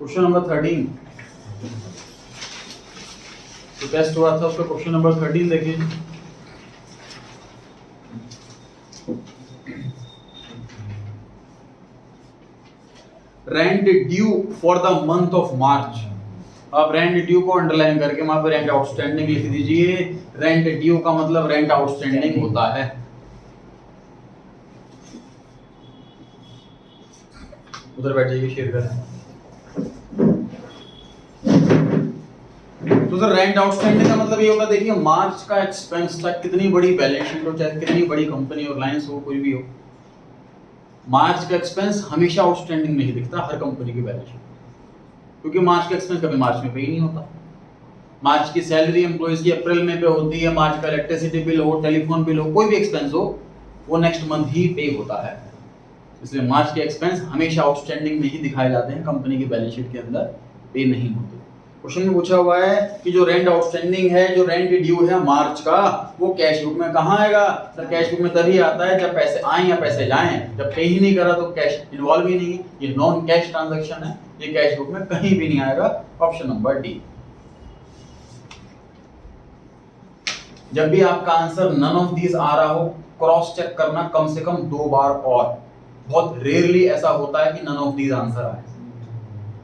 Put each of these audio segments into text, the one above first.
Question number 13 तो test हुआ था उसका क्वेश्चन नंबर 13 देखिए। Rent due for the month of March. अब रेंट ड्यू को अंडरलाइन करके वहां पे रेंट आउटस्टैंडिंग लिख दीजिए। रेंट ड्यू का मतलब रेंट आउटस्टैंडिंग होता है। उधर बैठ जाइए, शेयर करें। तो सर रेंट आउटस्टैंडिंग का मतलब ये होगा, देखिए मार्च का एक्सपेंस था, कितनी बड़ी बैलेंस शीट हो चाहे कितनी बड़ी कंपनी और लाइंस हो कोई भी हो, मार्च का एक्सपेंस हमेशा आउटस्टैंडिंग नहीं दिखता हर कंपनी की बैलेंस शीट, क्योंकि मार्च का एक्सपेंस कभी मार्च में पे ही नहीं होता। मार्च की सैलरी एम्प्लॉइज की अप्रैल में पे होती है, मार्च का इलेक्ट्रिसिटी बिल हो, टेलीफोन बिल हो, कोई भी एक्सपेंस हो वो नेक्स्ट मंथ ही पे होता है। इसलिए मार्च के एक्सपेंस हमेशा आउटस्टैंडिंग में ही दिखाए जाते हैं, कंपनी की बैलेंस शीट के अंदर पे नहीं होते। क्वेश्चन में पूछा हुआ है कि जो रेंट आउटस्टैंडिंग है, जो रेंट ड्यू है मार्च का, वो कैश बुक में कहाँ आएगा? सर कैश बुक में तभी आता है जब पैसे आए या पैसे जाएं। जब पे ही नहीं करा तो कैश इन्वॉल्व ही नहीं है, ये नॉन कैश ट्रांजैक्शन है, ये कैश बुक में कहीं भी नहीं आएगा। Option number D. जब भी आपका आंसर नन ऑफ दीज आ रहा हो, क्रॉस चेक करना कम से कम 2 बार, और बहुत रेयरली ऐसा होता है कि नन ऑफ दीज आंसर आए।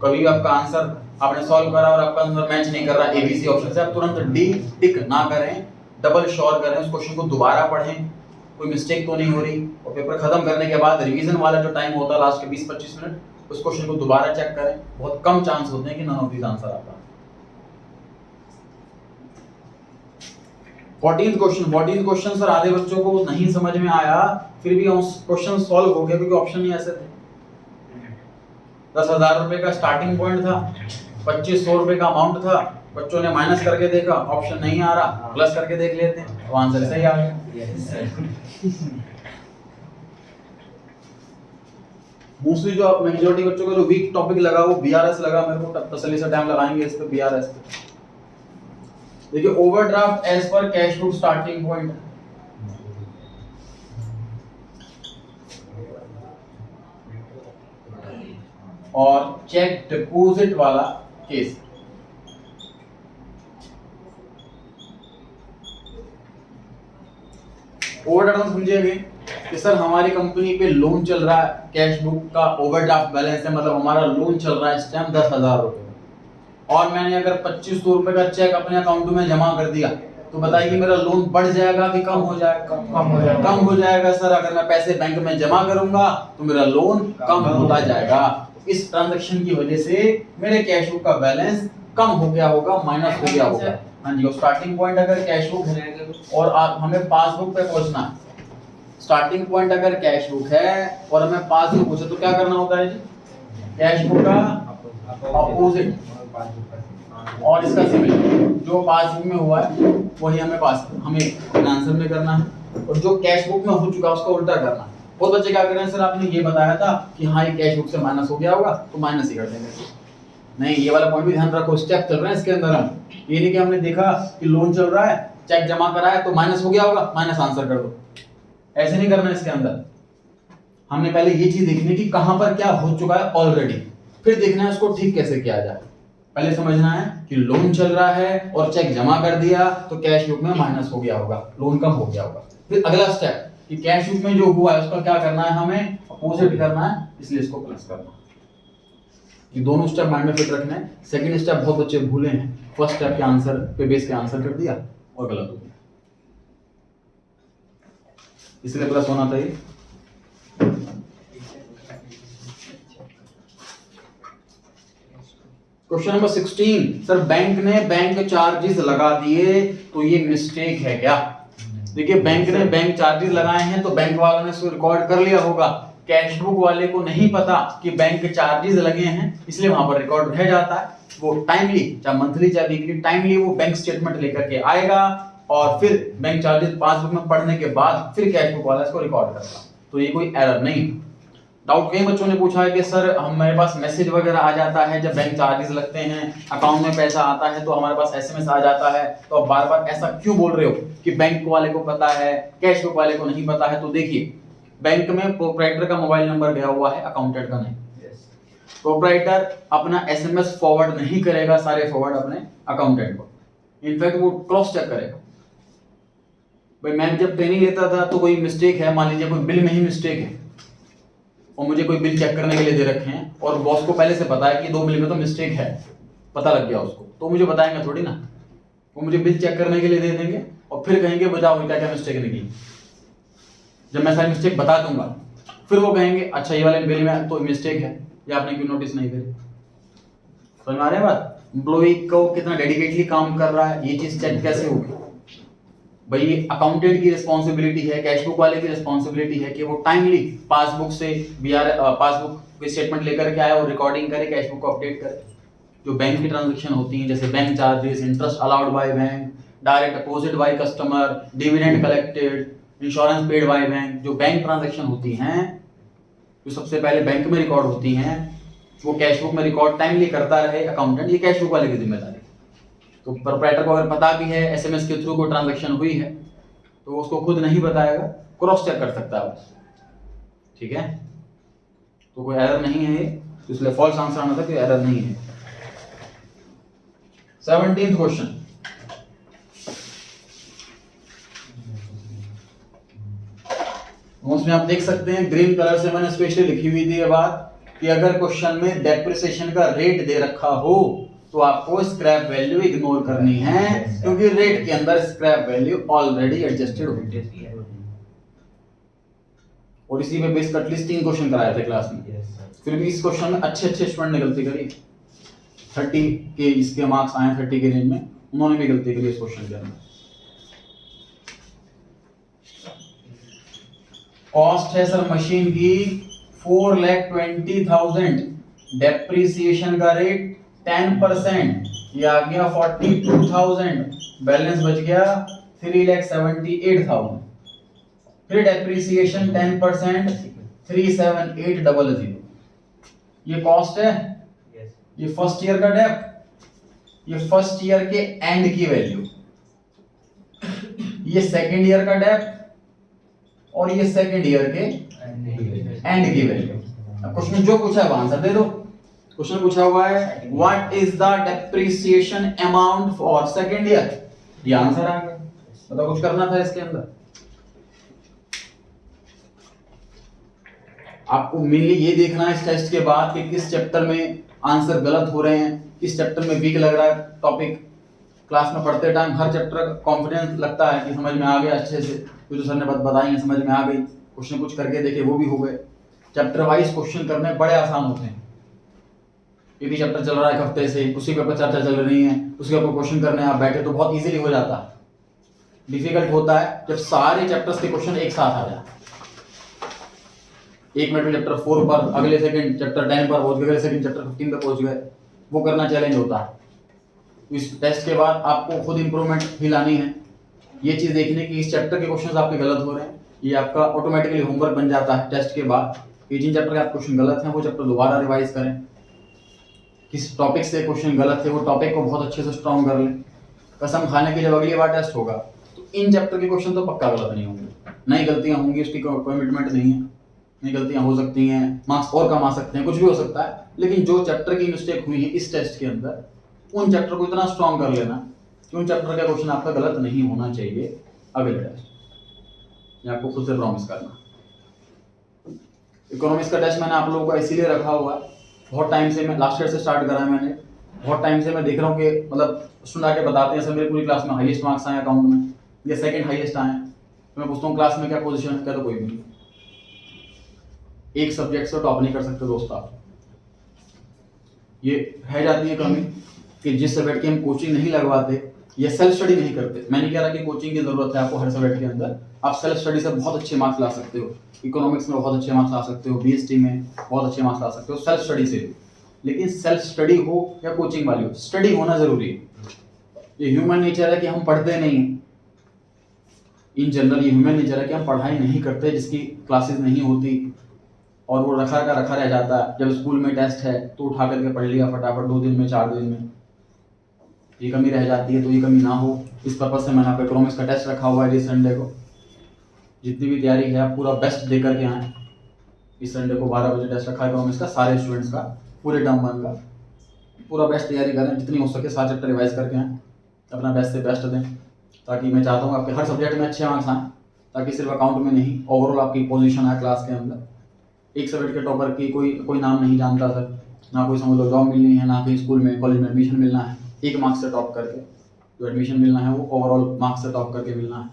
कभी आपका आंसर आपने सॉल्व करा और आपका आंसर मैच नहीं कर रहा एबीसी ऑप्शन से, आप तुरंत डी टिक ना करें, डबल श्योर करें, उस क्वेश्चन को दोबारा पढ़ें, कोई मिस्टेक तो नहीं हो रही, और पेपर खत्म करने के बाद रिवीजन वाला जो टाइम होता है लास्ट के 20-25 मिनट, उस क्वेश्चन को दोबारा चेक करें। बहुत कम चांस होते हैं कि नन ऑफ दीज आंसर आता है। 14th क्वेश्चन सर आधे बच्चों को नहीं समझ में आया, फिर भी क्वेश्चन सॉल्व हो गया क्योंकि ऑप्शन ही ऐसे थे। 10,000 रुपए का स्टार्टिंग पॉइंट था, 2500 रुपए का अमाउंट था, बच्चों ने माइनस करके देखा, ऑप्शन नहीं आ रहा, प्लस करके देख लेते हैं, तो आंसर सही आ गया। मोस्टली जो मेजॉरिटी बच्चों का जो वीक टॉपिक लगा वो बीआरएस लगा, मेरे को तसल्ली से टाइम लगाएंगे इस पे बीआरएस पे। देखिए overdraft as per cash book starting point, और चेक डिपॉजिट वाला केस। ओवरड्राफ्ट समझिएगा कि सर हमारी कंपनी पे लोन चल रहा है, कैश बुक का ओवरड्राफ्ट बैलेंस है, मतलब हमारा लोन चल रहा है इस टाइम 10,000 रुपए, और मैंने अगर 2500 रुपए का चेक अपने अकाउंट में जमा कर दिया, तो बताइए कि मेरा लोन बढ़ जाएगा कि कम हो जाएगा? कम हो जाएगा सर। अगर मैं पैसे बैंक में जमा करूंगा तो मेरा लोन कम होता जाएगा। इस ट्रांजैक्शन की वजह से मेरे कैश बुक का बैलेंस कम हो गया होगा, माइनस हो गया होगा। हाँ जी, और स्टार्टिंग पॉइंट अगर कैश बुक है और हमें पासबुक पे पहुंचना है, स्टार्टिंग पॉइंट अगर कैश बुक है और हमें पासबुक पूछे तो क्या करना होता है जी? कैश बुक का अपोजिट और इसका सिमिलर, जो पासबुक में हुआ है वही हमें आंसर में करना है, और जो कैश बुक में हो चुका है उसका उल्टा करना है। बहुत बच्चे क्या कर रहे हैं, सर आपने ये बताया था कि हाँ ये कैश बुक से माइनस हो गया होगा तो माइनस ही कर देंगे। नहीं, ये वाला पॉइंट भी ध्यान रखो, स्टेप चल रहे हैं इसके अंदर। हम ये नहीं कि हमने देखा कि लोन चल रहा है, चेक जमा करा है तो माइनस हो गया होगा, माइनस आंसर कर दो, ऐसे नहीं करना। इसके अंदर हमने पहले ये चीज देखनी कि कहां पर क्या हो चुका है ऑलरेडी, फिर देखना है उसको ठीक कैसे किया जाए। पहले समझना है कि लोन चल रहा है और चेक जमा कर दिया तो कैश बुक में माइनस हो गया होगा, लोन कम हो गया होगा। फिर अगला स्टेप कि कैश बुक में जो हुआ है उसका क्या करना है, हमें अपोजिट करना है, इसलिए इसको प्लस करना है। ये दोनों स्टेप माइंड में फिट रखना है। सेकंड स्टेप बहुत बच्चे भूले हैं, फर्स्ट स्टेप के आंसर पे बेस के आंसर कर दिया और गलत हो गया, इसलिए प्लस होना चाहिए। क्वेश्चन नंबर 16 सर बैंक ने बैंक चार्जेस लगा दिए तो ये मिस्टेक है क्या? देखिए बैंक ने बैंक चार्जेस लगाए हैं तो बैंक वालों ने इसको रिकॉर्ड कर लिया होगा, कैश बुक वाले को नहीं पता कि बैंक चार्जेस लगे हैं, इसलिए वहां पर रिकॉर्ड रह जाता है। वो टाइमली, चाहे मंथली चाहे वीकली, टाइमली वो बैंक स्टेटमेंट लेकर के आएगा और फिर बैंक चार्जेस पासबुक में पढ़ने के बाद फिर कैश बुक वाला इसको रिकॉर्ड करेगा। तो ये कोई एरर नहीं। डाउट कई बच्चों ने पूछा है कि सर हमारे पास मैसेज वगैरह आ जाता है जब बैंक चार्जेस लगते हैं, अकाउंट में पैसा आता है तो हमारे पास एसएमएस आ जाता है, तो आप बार बार ऐसा क्यों बोल रहे हो कि बैंक वाले को पता है कैश बुक वाले को नहीं पता है? तो देखिए बैंक में प्रोप्राइटर का मोबाइल नंबर गया हुआ है, अकाउंटेंट का नहीं। प्रोपराइटर अपना एसएमएस फॉरवर्ड नहीं करेगा सारे फॉरवर्ड अपने अकाउंटेंट को, इनफैक्ट वो क्रॉस चेक करेगा। भाई मैं जब ट्रेनिंग लेता था तो कोई मिस्टेक है, मान लीजिए कोई बिल में ही मिस्टेक है और मुझे कोई बिल चेक करने के लिए दे रखे हैं और बॉस को पहले से पता है कि 2 बिल में तो मिस्टेक है, पता लग गया उसको, तो मुझे बताएंगे थोड़ी ना, वो मुझे बिल चेक करने के लिए दे देंगे और फिर कहेंगे बताओ क्या क्या मिस्टेक निकली। जब मैं सारी मिस्टेक बता दूंगा फिर वो कहेंगे अच्छा ये वाले बिल में तो मिस्टेक है, ये आपने क्यों नोटिस नहीं करी। समझ में आ रहा है बात? एम्प्लॉई को कितना डेडिकेटली काम कर रहा है, ये चीज चेक कैसे होगी? भाई ये अकाउंटेंट की रिस्पॉन्सिबिलिटी है, कैश बुक वाले की रिस्पॉन्सिबिलिटी है कि वो टाइमली पासबुक से पासबुक की स्टेटमेंट लेकर के आए और रिकॉर्डिंग करे, कैश बुक को अपडेट करे। जो बैंक की ट्रांजेक्शन होती हैं जैसे bank charges, interest allowed by bank, direct deposit by customer, dividend collected, insurance paid by bank, जो बैंक ट्रांजेक्शन होती हैं जो सबसे पहले बैंक में रिकॉर्ड होती हैं वो कैश बुक में रिकॉर्ड टाइमली करता रहे अकाउंटेंट, ये कैश बुक वाले की जिम्मेदारी। तो प्रोपराइटर को अगर पता भी है एसएमएस के थ्रू कोई ट्रांजैक्शन हुई है तो उसको खुद नहीं बताएगा, क्रॉस चेक कर सकता है बस। ठीक है, तो कोई एरर नहीं है ये, तो इसलिए फॉल्स आंसर आना था कि एरर नहीं है। 17th क्वेश्चन, उसमें आप देख सकते हैं ग्रीन कलर से मैंने स्पेशली लिखी हुई थी ये बात कि अगर क्वेश्चन में डेप्रिसिएशन का रेट दे रखा हो तो आपको स्क्रैप वैल्यू इग्नोर करनी है क्योंकि रेट के अंदर स्क्रैप वैल्यू ऑलरेडी एडजस्टेड होती है। और इसी पे बेस कट लिस्ट 3 क्वेश्चन कराए थे क्लास में, फिर भी इस क्वेश्चन में अच्छे स्टूडेंट ने गलती करी। 30 के इसके मार्क्स आए 30 के रेंज में, उन्होंने भी गलती करी इस क्वेश्चन के अंदर। कॉस्ट है सर मशीन की 4,20,000, डेप्रिसिएशन का रेट 10%, ये आ गया 42,000, बैलेंस बच गया 3,78,000, फिर डेप्रिसिएशन 10% 3,78,000। ये कॉस्ट है, ये फर्स्ट ईयर का डेप, ये फर्स्ट ईयर के एंड की वैल्यू, ये सेकेंड ईयर का डेप और ये सेकेंड ईयर के एंड की वैल्यू। अब क्वेश्चन जो पूछा है आंसर दे दो। क्वेश्चन पूछा हुआ है what is the depreciation amount for second year, ये आंसर आ गया। मतलब कुछ करना था इसके अंदर। आपको मेनली ये देखना है इस टेस्ट के बाद कि किस चैप्टर में आंसर गलत हो रहे हैं, किस चैप्टर में वीक लग रहा है टॉपिक। क्लास में पढ़ते टाइम हर चैप्टर का कॉन्फिडेंस लगता है कि समझ में आ गया अच्छे से, जो सर ने बताई है समझ में आ गई, क्वेश्चन कुछ करके देखे वो भी हो गए। चैप्टर वाइज क्वेश्चन करने बड़े आसान होते हैं। ये भी चैप्टर चल रहा है एक हफ्ते से, उसी के ऊपर चर्चा चल रही है, उसके ऊपर क्वेश्चन करने आप बैठे तो बहुत इजीली हो जाता है। डिफिकल्ट होता है जब सारे चैप्टर्स के क्वेश्चन एक साथ आ जाए। एक मिनट में चैप्टर 4 पर, अगले सेकंड चैप्टर 10 पर पहुंच गए, अगले सेकंड चैप्टर 15 पर पहुंच गए, वो करना चैलेंज होता है। इस टेस्ट के बाद आपको खुद इंप्रूवमेंट ही लानी है। ये चीज देखने की इस चैप्टर के क्वेश्चंस आपके गलत हो रहे हैं, ये आपका ऑटोमेटिकली होमवर्क बन जाता है टेस्ट के बाद कि जिन चैप्टर के आप क्वेश्चन गलत हैं वो चैप्टर दोबारा रिवाइज करें। किस टॉपिक से क्वेश्चन गलत है वो टॉपिक को बहुत अच्छे से स्ट्रॉन्ग कर लें। कसम खाने की जब अगली बार टेस्ट होगा तो इन चैप्टर के क्वेश्चन तो पक्का गलत नहीं होंगे। नई गलतियां होंगी, उसकी कमिटमेंट नहीं है, नई गलतियां हो सकती हैं, मार्क्स और कम आ सकते हैं, कुछ भी हो सकता है, लेकिन जो चैप्टर की मिस्टेक हुई है इस टेस्ट के अंदर उन चैप्टर को इतना स्ट्रॉन्ग कर लेना कि उन चैप्टर का क्वेश्चन आपका गलत नहीं होना चाहिए अगले टेस्ट। ये आपको खुद से प्रॉमिस करना। इकोनॉमिक्स का टेस्ट मैंने आप लोगों को इसीलिए रखा हुआ है, बहुत टाइम से मैं लास्ट ईयर से स्टार्ट करा है मैंने, बहुत टाइम से मैं देख रहा हूँ कि मतलब स्टूडेंट आके बताते हैं सर मेरी पूरी क्लास में हाईएस्ट मार्क्स आए अकाउंट में या सेकंड हाईएस्ट आए। तो मैं पूछता हूँ क्लास में क्या पोजीशन है, क्या तो कोई भी नहीं। एक सब्जेक्ट से टॉप नहीं कर सकते दोस्त आप। ये रह जाती है कमी कि जिस सब्जेक्ट की हम कोचिंग नहीं लगवाते या सेल्फ स्टडी नहीं करते। मैं नहीं कह रहा कि कोचिंग की जरूरत है आपको हर सब्जेक्ट के अंदर, आप सेल्फ स्टडी से बहुत अच्छे मार्क्स ला सकते हो। इकोनॉमिक्स में बहुत अच्छे मार्क्स ला सकते हो, बीएसटी में बहुत अच्छे मार्क्स ला सकते हो सेल्फ स्टडी से। लेकिन सेल्फ स्टडी हो या कोचिंग वाली हो, स्टडी होना जरूरी है। ये ह्यूमन नेचर है कि हम पढ़ते नहीं हैं। इन जनरल ये ह्यूमन नेचर है कि हम पढ़ाई नहीं करते, जिसकी क्लासेस नहीं होती और वो रखा रह जाता है। जब स्कूल में टेस्ट है तो उठा करके पढ़ लिया फटाफट 2 दिन में 4 दिन में, ये कमी रह जाती है। तो ये कमी ना हो इस पर्पज से मैंने आपको इकोनॉमिक्स का टेस्ट रखा हुआ है इस संडे को। जितनी भी तैयारी है आप पूरा बेस्ट दे करके आए। इस संडे को 12 बजे टेस्ट रखा है इकोनॉमिक्स का सारे स्टूडेंट्स का। पूरे टर्म 1 का पूरा बेस्ट तैयारी करें, जितनी हो सके 7 चैप्टर रिवाइज करके आएँ, अपना बेस्ट से बेस्ट दें, ताकि मैं चाहता हूँ आपके हर सब्जेक्ट में अच्छे मार्क्स आएँ, ताकि सिर्फ अकाउंट में नहीं ओवरऑल आपकी पोजीशन आए क्लास के अंदर। एक सब्जेक्ट के टॉपर की कोई नाम नहीं जानता सर, ना कोई समझ लो जॉब मिलनी है, ना कहीं स्कूल में कॉलेज में एडमिशन मिलना है, एक मार्क्स से टॉप करके जो एडमिशन मिलना है वो ओवरऑल मार्क्स से टॉप करके मिलना है।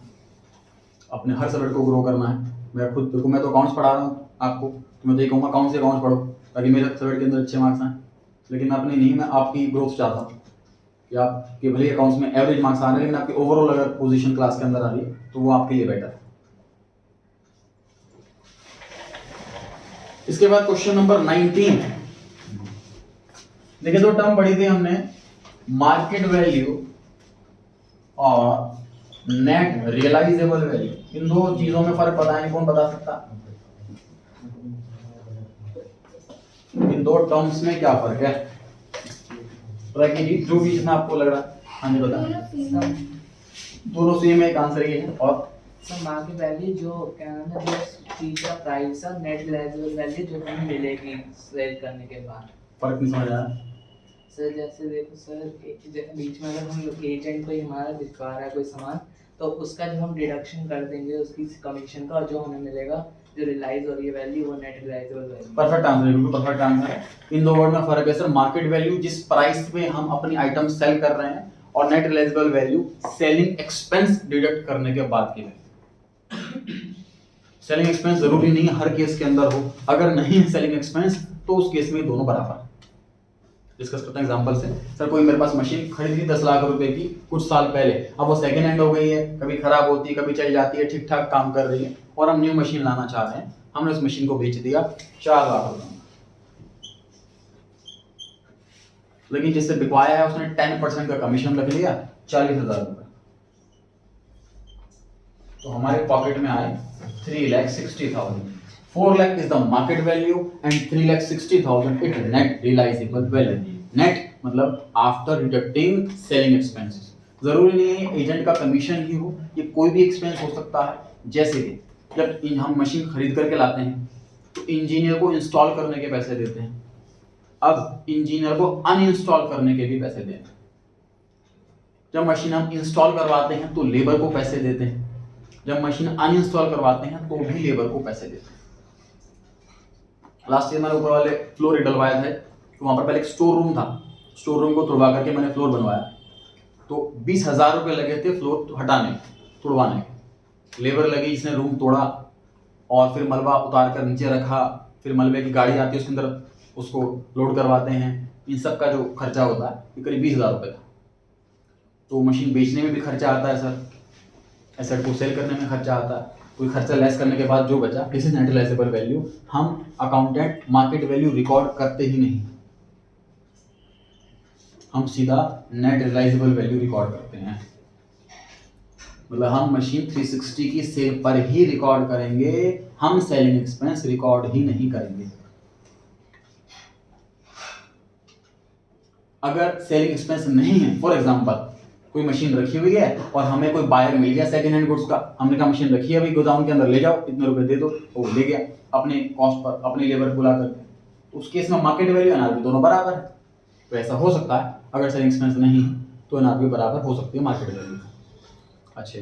अपने हर सब्जेक्ट को ग्रो करना है। मैं खुद देखो, मैं तो अकाउंट्स पढ़ा रहा हूँ आपको, तो मैं तो ये कहूँगा अकाउंट्स से अकाउंट्स पढ़ो ताकि मेरे सब्जेक्ट के अंदर अच्छे मार्क्स आएँ, लेकिन मैं अपनी नहीं, मैं आपकी ग्रोथ चाहता हूँ कि आपके भले अकाउंट्स में एवरेज मार्क्स आ रहे हैं, लेकिन आपकी ओवरऑल अगर पोजीशन क्लास के अंदर आ रही है तो वो आपके लिए बेटर है। इसके बाद क्वेश्चन नंबर 19, देखिए दो टर्म पढ़ी थी हमने, मार्केट वैल्यू और नेट रियलाइजेबल वैल्यू। इन दो चीजों में फर्क पता है, कौन बता सकता? इन दो टर्म्स में क्या फर्क है? जी जो भी इसमें आपको लग रहा है, हाँ जी बता। दोनों सेम है, एक आंसर ये है। और सर मार्केट वैल्यू जो क्या नाम है, जो चीज का प्राइस है, नेट रियलाइजेबल वैल्यू जो हमें मिलेगी सेल करने के बाद। फर्क नहीं समझ आया सर? जैसे देखो सर, बीच में अगर हम एजेंट को हमारा दिखा रहा है कोई सामान, तो उसका जो हम डिडक्शन कर देंगे उसकी कमीशन का, और जो हमें मिलेगा जो रियलाइज हो रही है वैल्यू, वो net realisable value. Perfect answer है, बिल्कुल परफेक्ट आंसर है। इन दो वर्ड में फर्क है सर, मार्केट वैल्यू जिस प्राइस पे हम अपनी आइटम सेल कर रहे हैं, और net realisable value selling expense deduct करने के बाद की वैल्यू। सेलिंग एक्सपेंस जरूरी नहीं है हर केस के अंदर हो, अगर नहीं है सेलिंग एक्सपेंस तो उस केस में दोनों बराबर है। डिस्कस करते हैं एग्जांपल से। सर कोई मेरे पास मशीन खरीदी 10 लाख रुपए की कुछ साल पहले, अब वो सेकंड हैंड हो गई है, कभी खराब होती है, कभी चल जाती है, ठीक ठाक काम कर रही है, और हम न्यू मशीन लाना चाह रहे हैं। हमने उस मशीन को बेच दिया 4 लाख रुपए, लेकिन जिससे बिकवाया है उसने 10% का कमीशन रख लिया, 40,000 रुपए। तो हमारे पॉकेट में आए 3,60,000। 4 lakh is the market value and 3,60,000 it net realizable value. Net मतलब आफ्टर डिडक्टिंग सेलिंग एक्सपेंसेस। जरूरी नहीं है एजेंट का कमीशन ही हो, ये कोई भी एक्सपेंस हो सकता है। जैसे कि जब हम मशीन खरीद करके लाते हैं तो इंजीनियर को इंस्टॉल करने के पैसे देते हैं, अब इंजीनियर को अनइंस्टॉल करने के भी पैसे देते हैं। जब मशीन हम इंस्टॉल करवाते हैं तो लेबर को पैसे देते हैं, जब मशीन अनइंस्टॉल करवाते हैं तो भी लेबर को पैसे देते हैं। लास्ट ईयर मैंने ऊपर वाले फ्लोर डलवाए थे, तो वहां पर पहले एक स्टोर रूम था, स्टोर रूम को तोड़वा करके मैंने फ्लोर बनवाया, तो 20,000 रुपये लगे थे फ्लोर हटाने तोड़वाने। लेबर लगी जिसने रूम तोड़ा, और फिर मलबा उतार कर नीचे रखा, फिर मलबे की गाड़ी आती है उसके अंदर उसको लोड करवाते हैं। इन सब का जो खर्चा होता है ये करीब 20,000 रुपये था। तो मशीन बेचने में भी खर्चा आता है सर, एसेट को सेल करने में खर्चा आता है, कोई खर्चा लेस करने के बाद जो बचा, this is net realisable value. हम अकाउंटेंट मार्केट वैल्यू रिकॉर्ड करते ही नहीं, हम सीधा नेट रियलाइजेबल वैल्यू रिकॉर्ड करते हैं। मतलब हम मशीन 360 की सेल पर ही रिकॉर्ड करेंगे, हम सेलिंग एक्सपेंस रिकॉर्ड ही नहीं करेंगे। अगर सेलिंग एक्सपेंस नहीं है, फॉर एग्जांपल कोई मशीन रखी हुई है और हमें कोई बायर मिल गया सेकंड हैंड गुड्स का, हमने कहा मशीन रखी है अभी गोदाम के अंदर, ले जाओ इतने रुपए दे दो, वो ले गया अपने कॉस्ट पर, अपनी लेबर बुला करके, तो उस केस में मार्केट वैल्यू एनआरवी दोनों बराबर है। तो ऐसा हो सकता है, अगर सेलिंग एक्सपेंस नहीं है तो एनआरवी बराबर हो सकती है मार्केट वैल्यू। अच्छा,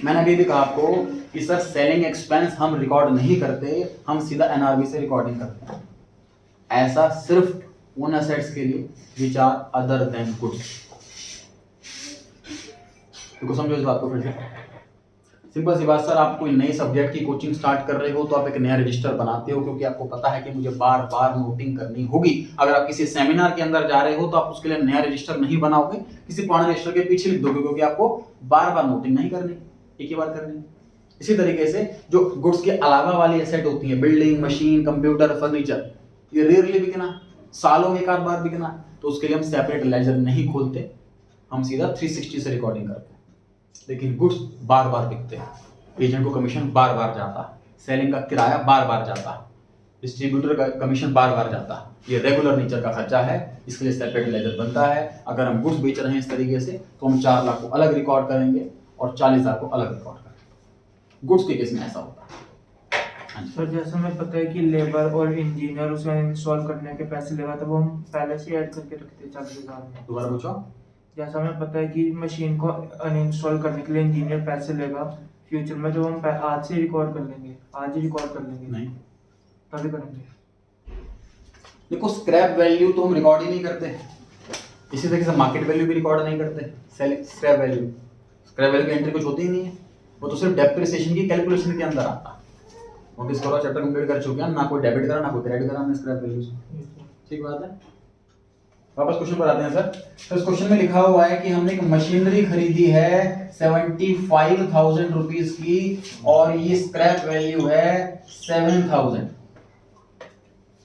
मैंने अभी भी कहा आपको कि सर सेलिंग एक्सपेंस हम रिकॉर्ड नहीं करते, हम सीधा एनआरवी से रिकॉर्डिंग करते हैं। ऐसा सिर्फ उन एसेट्स के लिए which are other than goods. तो समझो इस बात को फिर से, सिंपल सी बात सर, आप कोई नए सब्जेक्ट की कोचिंग स्टार्ट कर रहे हो तो आप एक नया रजिस्टर बनाते हो, क्योंकि आपको पता है कि मुझे बार बार नोटिंग करनी होगी। अगर आप किसी सेमिनार के अंदर जा रहे हो तो आप उसके लिए नया रजिस्टर नहीं बनाओगे, किसी पुराने रजिस्टर के पीछे लिख दोगे, क्योंकि आपको बार बार नोटिंग नहीं करनी, एक ही बार करनी। इसी तरीके से जो गुड्स के अलावा वाली एसेट होती है, बिल्डिंग, मशीन, कंप्यूटर, फर्नीचर, ये रेयरली बिकना, सालों में एक आध बार बिकना, तो उसके लिए हम सेपरेट लेजर नहीं खोलते, हम सीधा 360 से रिकॉर्डिंग करते हैं। लेकिन गुड्स बार बार बिकते हैं, एजेंट को कमीशन बार बार जाता है, सेलिंग का किराया बार बार जाता है, डिस्ट्रीब्यूटर का कमीशन बार बार जाता है, ये रेगुलर नेचर का खर्चा है, इसके लिए सेपरेट लेजर बनता है। अगर हम गुड्स बेच रहे हैं इस तरीके से तो हम 4 लाख को अलग रिकॉर्ड करेंगे और 40,000 को अलग रिकॉर्ड करेंगे। गुड्स के केस में ऐसा होता है। सर जैसा हमें पता है कि लेबर और इंजीनियर उसे इंस्टॉल करने के पैसे लेगा तो वो हम पहले से ऐड करके रखते हैं 40,000 में। दोबारा पूछो। जैसा हमें पता है कि मशीन को अनइंस्टॉल करने के लिए इंजीनियर पैसे लेगा फ्यूचर में, तो हम आज से रिकॉर्ड कर लेंगे, आज ही रिकॉर्ड कर लेंगे। नहीं, तभी करेंगे। देखो स्क्रैप वैल्यू तो हम रिकॉर्ड ही नहीं करते, इसी तरीके से मार्केट वैल्यू भी रिकॉर्ड नहीं करते। स्क्रैप वैल्यू की एंट्री कुछ होती ही नहीं है, वो तो सिर्फ डेप्रिसिएशन की कैलकुलेशन के अंदर आता है। नोटिस करो चैप्टर कंप्लीट कर चुके हैं, ना कोई डेबिट करा ना कोई क्रेडिट करा हमने स्क्रैप वैल्यू से। ठीक बात है। वापस क्वेश्चन पर आते हैं सर। तो इस क्वेश्चन में लिखा हुआ है कि हमने एक मशीनरी खरीदी है 75,000 रुपीज की और ये स्क्रैप वैल्यू है 7,000।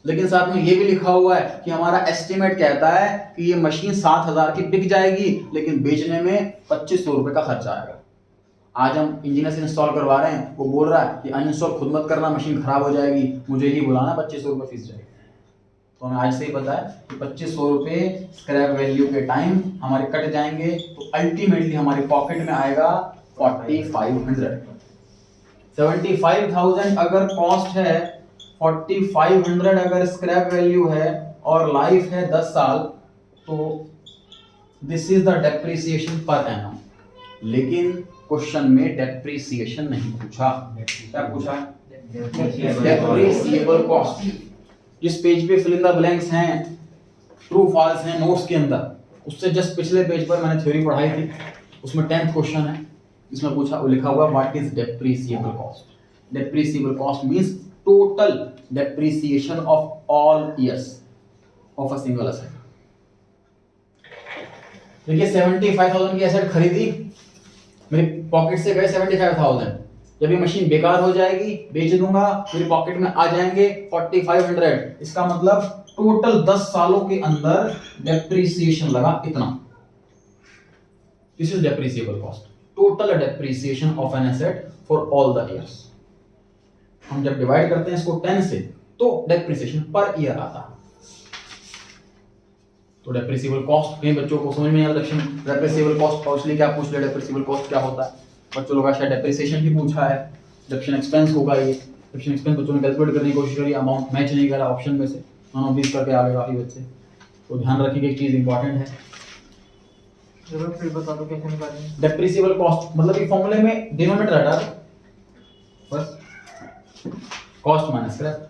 लेकिन साथ में ये भी लिखा हुआ है कि हमारा एस्टिमेट कहता है कि ये मशीन 7,000 की बिक जाएगी, लेकिन बेचने में 2,500 रुपए का खर्चा आएगा। आज हम इंजीनियर से इंस्टॉल करवा रहे हैं, वो बोल रहा है कि अनइंस्टॉल खुद मत करना, मशीन खराब हो जाएगी, मुझे ही बुलाना, 2,500 रुपये फीस जाएगी। तो हमें आज से ही पता है कि 2,500 रुपये स्क्रैप वैल्यू के टाइम हमारे कट जाएंगे, तो अल्टीमेटली हमारे पॉकेट में आएगा 4,500। 75,000 अगर कॉस्ट है, 4,500 अगर स्क्रैप वैल्यू है और लाइफ है 10 साल, तो this is the depreciation per annum. लेकिन क्वेश्चन में डेप्रिसिएशन नहीं पूछा। क्या पूछा? Depreciable cost. जिस पेज पे फिल इन द ब्लैंक्स हैं, ट्रू फॉल्स हैं नोट्स के अंदर, उससे जस्ट पिछले पेज पर मैंने थ्योरी पढ़ाई थी, उसमें 10th क्वेश्चन है, इसमें पूछा, वो लिखा हुआ what is depreciable cost. Depreciable cost means total depreciation of all years of a single asset. देखिए 75,000 की एसेट खरीदी, मेरे पॉकेट से गए 75,000, जब ये मशीन बेकार हो जाएगी, बेच दूंगा, मेरे पॉकेट में आ जाएंगे 4,500। इसका मतलब टोटल 10 सालों के अंदर डेप्रिसिएशन लगा इतना। This is depreciable cost, total depreciation of an asset for all the years. हम जब डिवाइड करते हैं इसको 10 से, तो डेप्रिसिएशन पर ईयर आता है। तो डेप्रिसिएबल कॉस्ट, कई बच्चों को समझ में नहीं आता डेप्रिसिएबल कॉस्ट पहुंचली क्या पूछ ले, डेप्रिसिएबल कॉस्ट क्या होता है। बच्चों लोग शायद डेप्रिसिएशन भी पूछा है, डेप्रिसिएशन एक्सपेंस होगा ये। डेप्रिसिएशन एक्सपेंस बच्चों ने कैलकुलेट करने की कोशिश करी, अमाउंट मैच नहीं करा ऑप्शन में से, नॉन ऑफ दिस करके आ गए काफी बच्चे। तो ध्यान रखिए एक चीज इंपॉर्टेंट है, जरूर फिर बता दो कैसे निकालेंगे। डेप्रिसिएबल कॉस्ट मतलब ये फॉर्मूले में डिनोमिनेटर हटा दो बस, कॉस्ट माइनस स्क्रैप।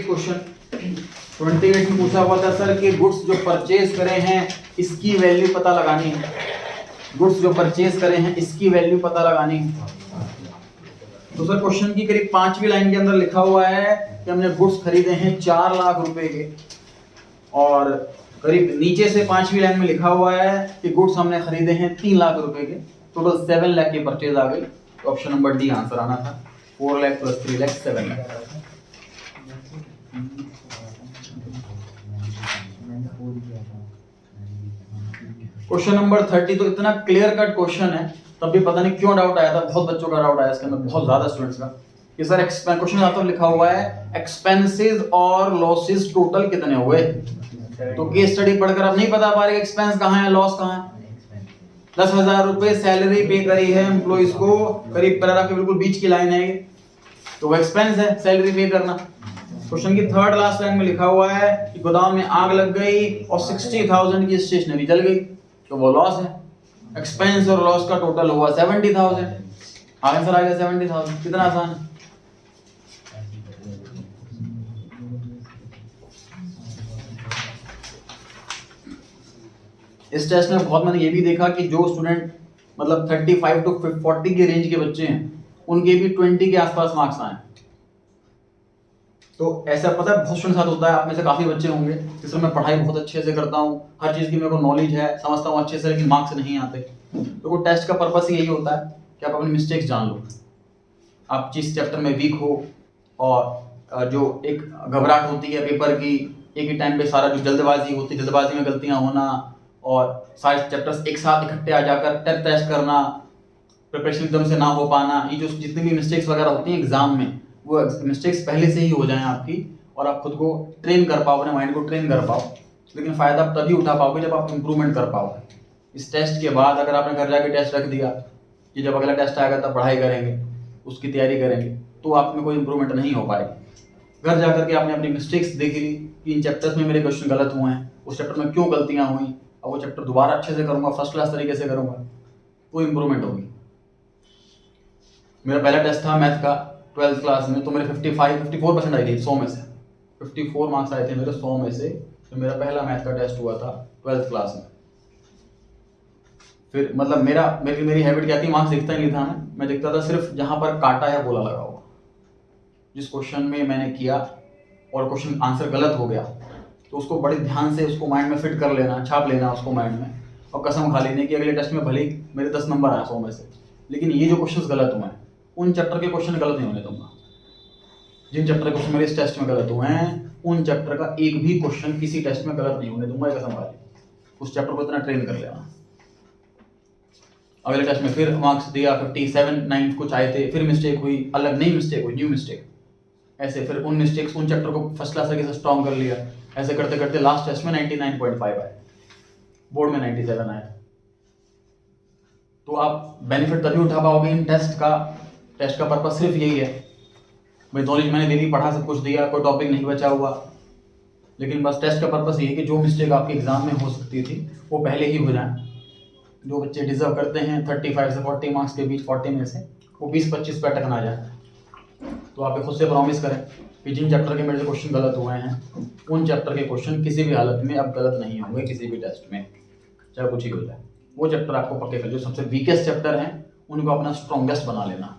क्वेश्चन 28 में पूछा हुआ था सर कि गुड्स जो परचेज करे हैं इसकी वैल्यू पता लगानी है। गुड्स जो परचेज करे हैं इसकी वैल्यू पता लगानी है। तो सर क्वेश्चन की करीब 5वीं लाइन के अंदर लिखा हुआ है कि हमने गुड्स खरीदे हैं 4 लाख रुपए के, और करीब नीचे से 5वीं लाइन में लिखा हुआ है कि गुड्स हमने खरीदे हैं 3 लाख रुपए के, टोटल 7 लाख की परचेज आ गई। तो ऑप्शन नंबर डी आंसर आना था, 4 lakh plus 3 lakh 7 lakh. Question number 30 तो इतना क्लियर कट क्वेश्चन है, तब भी पता नहीं क्यों डाउट आया था, बहुत बच्चों का डाउट आया इसके अंदर, बहुत ज्यादा स्टूडेंट्स का। कि सर क्वेश्चन यहाँ तो लिखा हुआ है एक्सपेंसेस और लॉसेस टोटल कितने हुए। तो केस स्टडी पढ़कर अब नहीं पता पा रहे एक्सपेंस कहाँ है क्लोज कहाँ है। 10,000 रुपए सैलरी पे करी है एम्प्लॉइज को, करीब पैराग्राफ के बिल्कुल बीच की लाइन है, तो वो एक्सपेंस है सैलरी पे करना। क्वेश्चन की थर्ड लास्ट लाइन में लिखा हुआ है कि गोदाम में आग लग गई और 60,000 की स्टेशनरी जल गई, तो वो लॉस है। एक्सपेंस और लॉस का टोटल हुआ 70,000। आंसर आ गया 70,000। कितना आसान है। इस टेस्ट में बहुत मैंने ये भी देखा कि जो स्टूडेंट मतलब 35 to 40 के रेंज के बच्चे हैं उनके भी 20 के आसपास मार्क्स आए। तो ऐसा पता है बहुत स्टूडेंट साथ होता है, आप में से काफी बच्चे होंगे जिसमें मैं पढ़ाई बहुत अच्छे से करता हूँ, हर चीज की मेरे को नॉलेज है, समझता हूँ अच्छे से, लेकिन मार्क्स नहीं आते। तो टेस्ट का पर्पस यही होता है कि आप अपनी मिस्टेक्स जान लो, आप जिस चैप्टर में वीक हो, और जो एक घबराहट होती है पेपर की, एक ही टाइम पे सारा जो जल्दबाजी होती है, जल्दबाजी में गलतियां होना, और सारे चैप्टर्स एक साथ इकट्ठे आ जाकर टेस्ट करना, प्रिपरेशन एकदम से ना हो पाना, ये जो जितनी भी मिस्टेक्स वगैरह होती हैं एग्जाम में, वो मिस्टेक्स पहले से ही हो जाएं आपकी, और आप खुद को ट्रेन कर पाओ, अपने माइंड को ट्रेन कर पाओ। लेकिन फ़ायदा आप तभी उठा पाओगे जब आप इम्प्रूवमेंट कर पाओगे। इस टेस्ट के बाद अगर आपने घर जाके टेस्ट रख दिया कि जब अगला टेस्ट आएगा तब पढ़ाई करेंगे, उसकी तैयारी करेंगे, तो आप में कोई इम्प्रूवमेंट नहीं हो पाएगी। घर जाकर के आपने अपनी मिस्टेक्स देख ली कि इन चैप्टर्स में मेरे क्वेश्चन गलत हुए हैं, उस चैप्टर में क्यों गलतियाँ हुई, और वो चैप्टर दोबारा अच्छे से करूँगा, फर्स्ट क्लास तरीके से करूँगा, तो इम्प्रूवमेंट होगी। मेरा पहला टेस्ट था मैथ का 12th क्लास में, तो मेरे 54% आई थी 100 में से। 54 मार्क्स आए थे मेरे 100 में से। तो मेरा पहला मैथ का टेस्ट हुआ था 12th क्लास में। फिर मतलब मेरी हैबिट क्या थी, मार्क्स दिखता ही नहीं था मैं देखता था सिर्फ जहाँ पर काटा या गोला लगा हुआ। जिस क्वेश्चन में मैंने किया और क्वेश्चन आंसर गलत हो गया तो उसको बड़े ध्यान से उसको माइंड में फिट कर लेना, छाप लेना उसको माइंड में, और कसम खा लेनी कि अगले टेस्ट में भले ही मेरे 10 नंबर आए 100 में से, लेकिन ये जो क्वेश्चन गलत हुए हैं उन चैप्टर के क्वेश्चन गलत नहीं होने दूंगा। जिन चैप्टर के क्वेश्चन मेरे इस टेस्ट में गलत हुए हैं उन चैप्टर का एक भी क्वेश्चन किसी टेस्ट में गलत नहीं होने दूंगा, ये कसम खा ली। उस चैप्टर को इतना ट्रेन कर लेना। अगले टेस्ट में फिर मार्क्स दिया 57, 9 कुछ आए थे, फिर मिस्टेक हुई, अलग नई मिस्टेक हुई, न्यू मिस्टेक। ऐसे फिर उन मिस्टेक्स, उन चैप्टर को फर्स्ट क्लास तरीके से स्ट्रॉन्ग कर लिया। ऐसे करते करते लास्ट टेस्ट में 99.5 आए, बोर्ड में 97 आए। तो आप बेनिफिट तभी उठा पाओगे इन टेस्ट का पर्पस सिर्फ यही है भाई, नॉलेज मैंने दे दी, पढ़ा सब कुछ दिया, कोई टॉपिक नहीं बचा हुआ, लेकिन बस टेस्ट का पर्पस ये है कि जो मिस्टेक आपके एग्जाम में हो सकती थी वो पहले ही हो जाए। जो बच्चे डिजर्व करते हैं 35 से 40 मार्क्स के बीच, 40 में से वो 20-25 पे अटक ना जाए। तो आप खुद से प्रॉमिस करें कि जिन चैप्टर के मेरे से क्वेश्चन गलत हुए हैं उन चैप्टर के क्वेश्चन किसी भी हालत में अब गलत नहीं होंगे, किसी भी टेस्ट में, चाहे कुछ ही हो जाए। वो चैप्टर आपको पक्के कर, जो सबसे वीकेस्ट चैप्टर हैं उनको अपना स्ट्रॉन्गेस्ट बना लेना।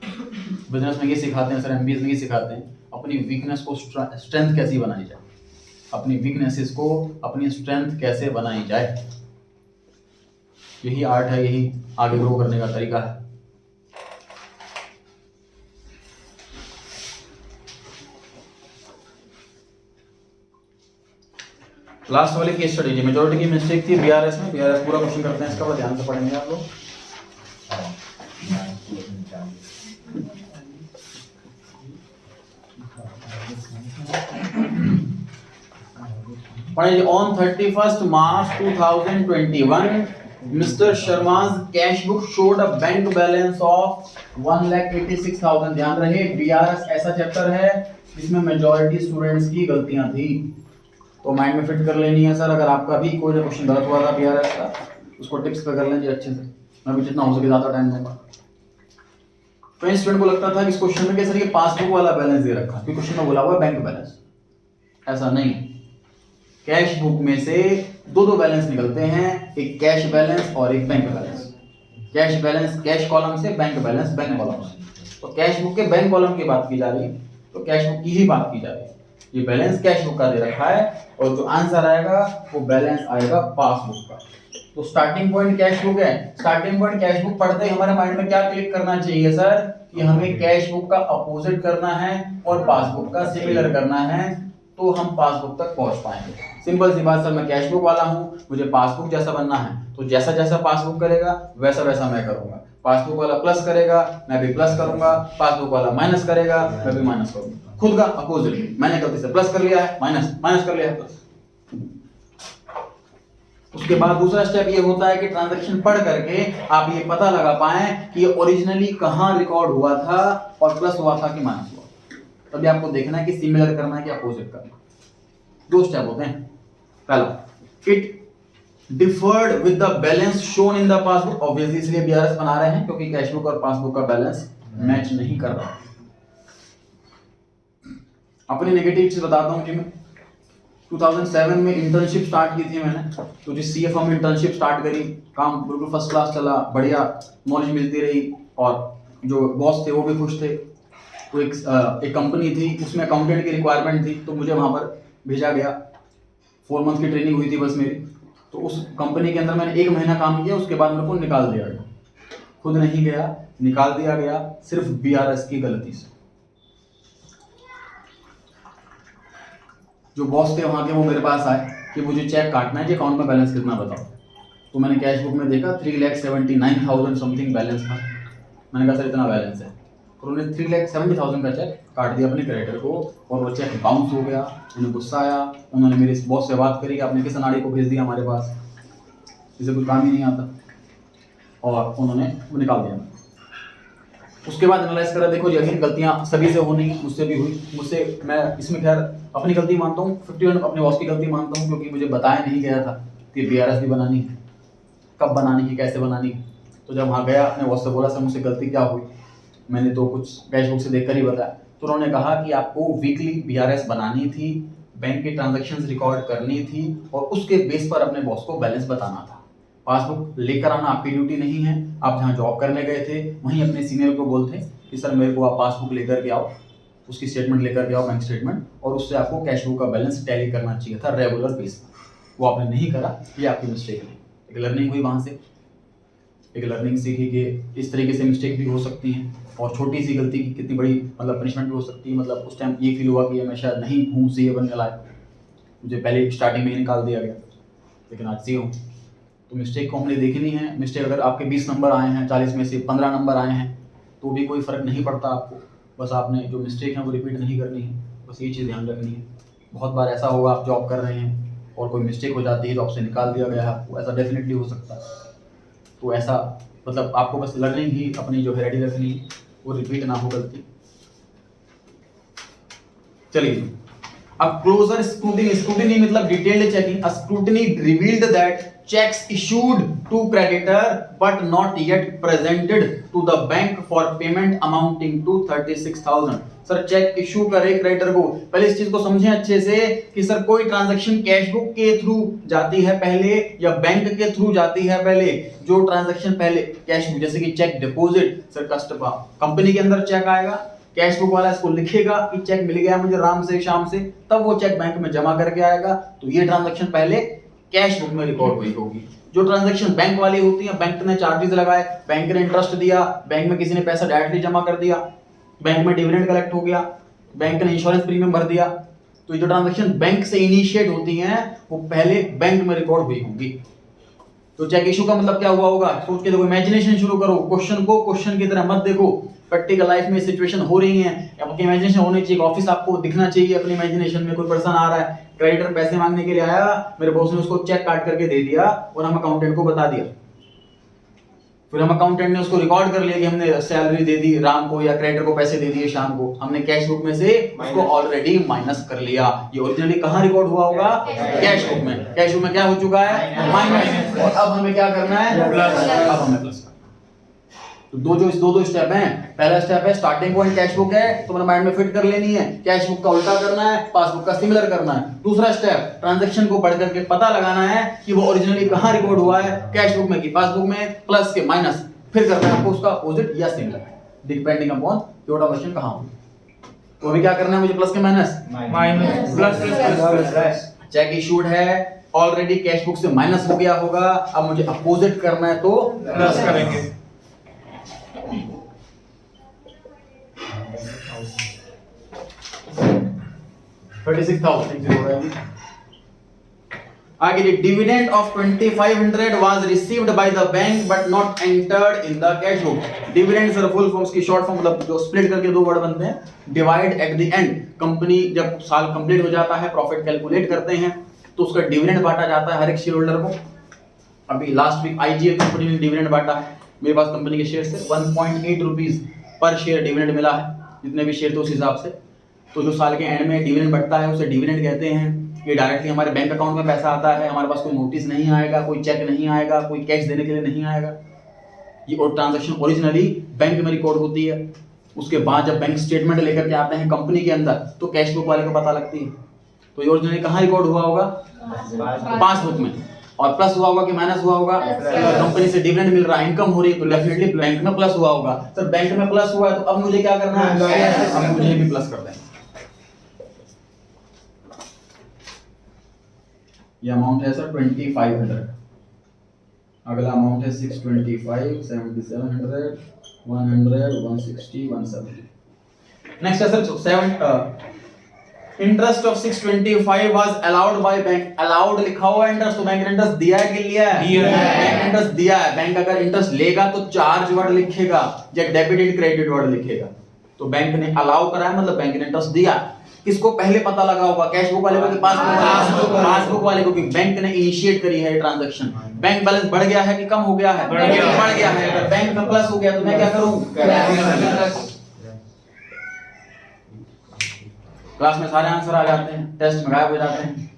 बिजनेस में ये सिखाते हैं सर, MBA में ये सिखाते हैं अपनी वीकनेस को स्ट्रेंथ कैसे बनाई जाए, अपनी वीकनेसेस को अपनी स्ट्रेंथ कैसे बनाई जाए। यही आर्ट है, यही आगे ग्रो करने का तरीका है। लास्ट वाली केस स्टडी जी, मेजॉरिटी की मिस्टेक थी BRS में। BRS पूरा क्वेश्चन करते हैं इसका, बस ध्यान से पढ़ेंगे आप लोग। On 31st March 2021, Mr. Sharma's cash book showed a bank balance of 1,86,000। ध्यान रहे BRS ऐसा चैप्टर है जिसमें मेजॉरिटी स्टूडेंट्स की गलतियां थी, तो माइंड में फिट कर लेनी है सर। अगर आपका भी कोई क्वेश्चन गलत हुआ था BRS का, उसको टिप्स पे कर लेंगे अच्छे से। मैं भी जितना हो सके ज़्यादा टाइम दूंगा। कई स्टूडेंट को लगता था कि इस क्वेश्चन में कैसे ये पासबुक वाला बैलेंस दे रखा, क्योंकि क्वेश्चन में बोला हुआ है बैंक बैलेंस। ऐसा नहीं, कैश बुक में से दो बैलेंस निकलते हैं, एक कैश बैलेंस और एक bank balance. Cash balance cash column से, बैंक बैलेंस बैंक कॉलम से। तो कैश बुक के बैंक कॉलम की बात की जा रही है, तो कैश बुक की ही बात की जा रही है। ये बैलेंस कैश बुक का दे रखा है और जो आंसर आएगा वो बैलेंस आएगा पासबुक का। तो स्टार्टिंग पॉइंट कैश बुक है। स्टार्टिंग पॉइंट कैश बुक पढ़ते ही हमारे माइंड में क्या क्लिक करना चाहिए सर, कि हमें कैश बुक का अपोजिट करना है और पासबुक का सिमिलर करना है, तो हम पासबुक तक पहुंच पाएंगे। सिंपल सी बात सर, मैं कैश बुक वाला हूं, मुझे पासबुक जैसा बनना है, तो जैसा जैसा पासबुक करेगा वैसा वैसा मैं करूंगा। पासबुक वाला प्लस करेगा मैं भी प्लस करूंगा, पासबुक वाला माइनस करेगा मैं भी माइनस करूंगा। खुद का अपोजिट, मैंने गलती से प्लस कर लिया है, माइनस कर लिया है प्लस। उसके बाद दूसरा स्टेप ये होता है कि ट्रांजैक्शन पढ़ करके आप ये पता लगा पाएं कि ये ओरिजिनली कहां रिकॉर्ड हुआ था और प्लस हुआ था कि माइनस हुआ। तभी आपको देखना है कि सिमिलर करना है कि अपोजिट करना। दो स्टेप होते हैं। पहला, it deferred with the balance shown in the passbook. Obviously इसलिए BRS बना रहे हैं क्योंकि कैश बुक और पासबुक का बैलेंस मैच नहीं कर रहा। अपनी नेगेटिव चीज बताता हूं कि मैं 2007 में इंटर्नशिप स्टार्ट की थी मैंने। तो जिस CA फर्म में इंटर्नशिप स्टार्ट करी, काम बिल्कुल फर्स्ट क्लास चला, बढ़िया नॉलेज मिलती रही और जो बॉस थे वो भी खुश थे। तो एक कंपनी थी, उसमें अकाउंटेंट की रिक्वायरमेंट थी, तो मुझे वहाँ पर भेजा गया। 4 मंथ की ट्रेनिंग हुई थी बस मेरी। तो उस कंपनी के अंदर मैंने 1 महीना काम किया, उसके बाद मेरे को निकाल दिया गया। खुद नहीं गया, निकाल दिया गया सिर्फ BRS की गलती से। जो बॉस थे वहाँ के वो मेरे पास आए कि मुझे चेक काटना है कि अकाउंट में बैलेंस कितना बताओ। तो मैंने कैश बुक में देखा 3,79,000 समथिंग बैलेंस था। मैंने कहा सर इतना बैलेंस है। और उन्होंने 3,70,000 का चेक काट दिया अपने क्रेडिटर को, और वो चेक बाउंस हो गया। उन्हें गुस्सा आया, उन्होंने मेरे बॉस से बात करी कि आपने किस अनाड़ी को भेज दिया हमारे पास, इसे कुछ काम ही नहीं आता, और उन्होंने वो निकाल दिया। उसके बाद एनालाइज करा, देखो जी अगेन गलतियां सभी से होनी, मुझसे भी हुई, मुझसे मैं इसमें खैर अपनी गलती मानता हूँ, 51 अपने बॉस की गलती मानता हूँ, क्योंकि मुझे बताया नहीं गया था कि BRS भी बनानी है, कब बनानी है, कैसे बनानी है। तो जब वहाँ गया अपने बॉस से बोला सर मुझसे गलती क्या हुई, मैंने तो कुछ कैश बुक से देखकर ही बताया। तो उन्होंने कहा कि आपको वीकली BRS बनानी थी, बैंक के ट्रांजैक्शंस रिकॉर्ड करनी थी, और उसके बेस पर अपने बॉस को बैलेंस बताना था। पासबुक लेकर आना आपकी ड्यूटी नहीं है। आप जहाँ जॉब करने गए थे वहीं अपने सीनियर को बोलते कि सर मेरे को आप पासबुक लेकर के आओ, उसकी स्टेटमेंट लेकर के आओ, बैंक स्टेटमेंट, और उससे आपको कैश बुक का बैलेंस टैली करना चाहिए था रेगुलर बेस पर। वो आपने नहीं करा, ये आपकी मिस्टेक है। एक लर्निंग हुई वहाँ से, एक लर्निंग सीखी कि इस तरीके से मिस्टेक भी हो सकती है, और छोटी सी गलती की कितनी बड़ी मतलब पनिशमेंट भी हो सकती है। मतलब उस टाइम ये फील हुआ कि मैं शायद नहीं हूँ CA बनने लायक, मुझे पहले स्टार्टिंग में ही निकाल दिया गया, लेकिन आज CA हूँ। तो मिस्टेक को हमने देखनी है। मिस्टेक अगर आपके 20 नंबर आए हैं, 40 में से 15 नंबर आए हैं, तो भी कोई फ़र्क नहीं पड़ता आपको, बस आपने जो मिस्टेक है वो रिपीट नहीं करनी है, बस ये चीज़ ध्यान रखनी है। बहुत बार ऐसा होगा आप जॉब कर रहे हैं और कोई मिस्टेक हो जाती है, जॉब से निकाल दिया गया है आपको, ऐसा डेफिनेटली हो सकता है। तो ऐसा मतलब आपको बस लर्निंग ही अपनी जो है रेडी रखनी है, वो रिपीट ना हो गलती। चलिए अब क्लोजर स्क्रूटिनी, स्क्रूटिनी मतलब detailed checking. Scrutiny revealed that checks issued to creditor but not yet presented to the bank for payment amounting to 36,000। Sir cheque issue करे क्रेडिटर को, पहले इस चीज को समझें अच्छे से कि सर कोई ट्रांजैक्शन कैश बुक के थ्रू जाती है पहले या बैंक के थ्रू जाती है पहले। जो ट्रांजैक्शन पहले कैश बुक, जैसे कि cheque deposit, sir customer company के अंदर चेक आएगा, कैश बुक वाला इसको लिखेगा कि चेक मिल गया मुझे राम से शाम से, तब वो चेक बैंक में जमा करके आएगा। तो ये ट्रांजैक्शन पहले कैश बुक में रिकॉर्ड हुई होगी। जो ट्रांजैक्शन बैंक वाली होती है, बैंक ने चार्जेस लगाए, बैंक ने इंटरेस्ट दिया, बैंक में किसी ने पैसा डायरेक्टली जमा कर दिया, बैंक में डिविडेंड कलेक्ट हो गया, बैंक ने इंश्योरेंस प्रीमियम भर दिया, तो ये जो ट्रांजैक्शन बैंक से इनिशिएट होती हैं वो पहले बैंक में रिकॉर्ड हुई होगी। तो चेक इशू का मतलब क्या हुआ होगा, सोच के देखो, इमेजिनेशन शुरू करो, क्वेश्चन को क्वेश्चन की तरह मत देखो। प्रैक्टिकल लाइफ में सिचुएशन हो रही है, आपकी इमेजिनेशन होनी चाहिए, ऑफिस आपको दिखना चाहिए अपनी इमेजिनेशन में। कोई पर्सन आ रहा है, क्रेडिटर पैसे मांगने के लिए आया, मेरे बॉस ने उसको चेक काट करके दे दिया और हम अकाउंटेंट को बता दिया, फिर हम अकाउंटेंट ने उसको रिकॉर्ड कर लिया कि हमने सैलरी दे दी राम को या क्रेडिटर को पैसे दे दिए शाम को, हमने कैश बुक में से उसको ऑलरेडी माइनस कर लिया। ये ओरिजिनली कहाँ रिकॉर्ड हुआ होगा, कैश बुक में। कैश बुक में क्या हो चुका है, माइनस, और अब हमें क्या करना है, प्लस। अब हमें प्लस। तो दो स्टेप हैं। पहला स्टेप है स्टार्टिंग पॉइंट कैश बुक है तो अपने माइंड में फिट कर लेनी है, कैश बुक का उल्टा करना है, पासबुक का सिमिलर करना है। दूसरा स्टेप डिटेक्शन को पढ़ करके पता लगाना है कि वो ओरिजिनली कहाँ रिकॉर्ड हुआ है, कैश बुक में कि पासबुक में, प्लस के माइनस, फिर करना है आपको उसका अपोजिट या सिमिलर, डिपेंडिंग अपॉन कि क्वेश्चन कहाँ हो। तो अभी क्या करना है मुझे, प्लस के minus, minus plus plus. Check issued है, ऑलरेडी कैश बुक से माइनस हो गया होगा, अब मुझे अपोजिट करना है तो प्लस करेंगे। आगे dividend of 2500 was received by the bank but not entered in the cash book. Dividend sir full forms की शॉर्ट फॉर्म, मतलब जो स्प्लिट करके दो वर्ड बनते हैं, divide at the end. Company जब साल कंप्लीट हो जाता है, प्रॉफिट कैलकुलेट करते हैं तो उसका डिविडेंड बांटा जाता है हर एक शेयर होल्डर को। अभी लास्ट वीक IGL कंपनी ने डिविडेंड बांटा है, मेरे पास कंपनी के शेयर से 1.8 रुपीज पर शेयर डिविडेंड मिला है, जितने भी शेयर थे उस हिसाब से। तो जो साल के एंड में डिविडेंड बढ़ता है उसे डिविडेंड कहते हैं। ये डायरेक्टली हमारे बैंक अकाउंट में पैसा आता है, हमारे पास कोई नोटिस नहीं आएगा, कोई चेक नहीं आएगा, कोई कैश देने के लिए नहीं आएगा। ये और ट्रांजैक्शन ओरिजिनली बैंक में रिकॉर्ड होती है। उसके बाद जब बैंक स्टेटमेंट लेकर के आते हैं कंपनी के अंदर तो कैश बुक वाले को पता लगती है। तो ये ओरिजिनली कहाँ रिकॉर्ड हुआ होगा, पासबुक में, और प्लस हुआ होगा कि माइनस हुआ होगा, कंपनी से डिविडेंड मिल रहा है, इनकम हो रही है तो डेफिनेटली बैंक में प्लस हुआ होगा। सर बैंक में प्लस हुआ है तो अब मुझे क्या करना है, अब मुझे भी प्लस कर दें। ये अमाउंट है सर 2500, अगला अमाउंट है 625, 7700, 100, 160, 170। नेक्स्ट है sir 7 interest of 625 was allowed by bank. Allowed लिखा हुआ है इंटरेस्ट, तो बैंक ने इंटरेस्ट दिया है कि लिया है, बैंक इंटरेस्ट दिया है। बैंक अगर इंटरेस्ट लेगा तो चार्ज वर्ड लिखेगा या डेबिट एंड क्रेडिट वर्ड लिखेगा। तो बैंक ने अलाउ करा है, मतलब बैंक ने ट्रस्ट दिया। किसको पहले पता लगा होगा, कैश बुक वाले को कि पासबुक वाले को, कि बैंक ने इनिशिएट करी है ये ट्रांजैक्शन। बैंक बैलेंस बढ़ गया है कि कम हो गया है, बढ़ गया है। अगर बैंक में प्लस हो गया तो मैं क्या करूं, क्लास में सारे आंसर आ जाते हैं, टेस्ट में गायब हो जाते हैं।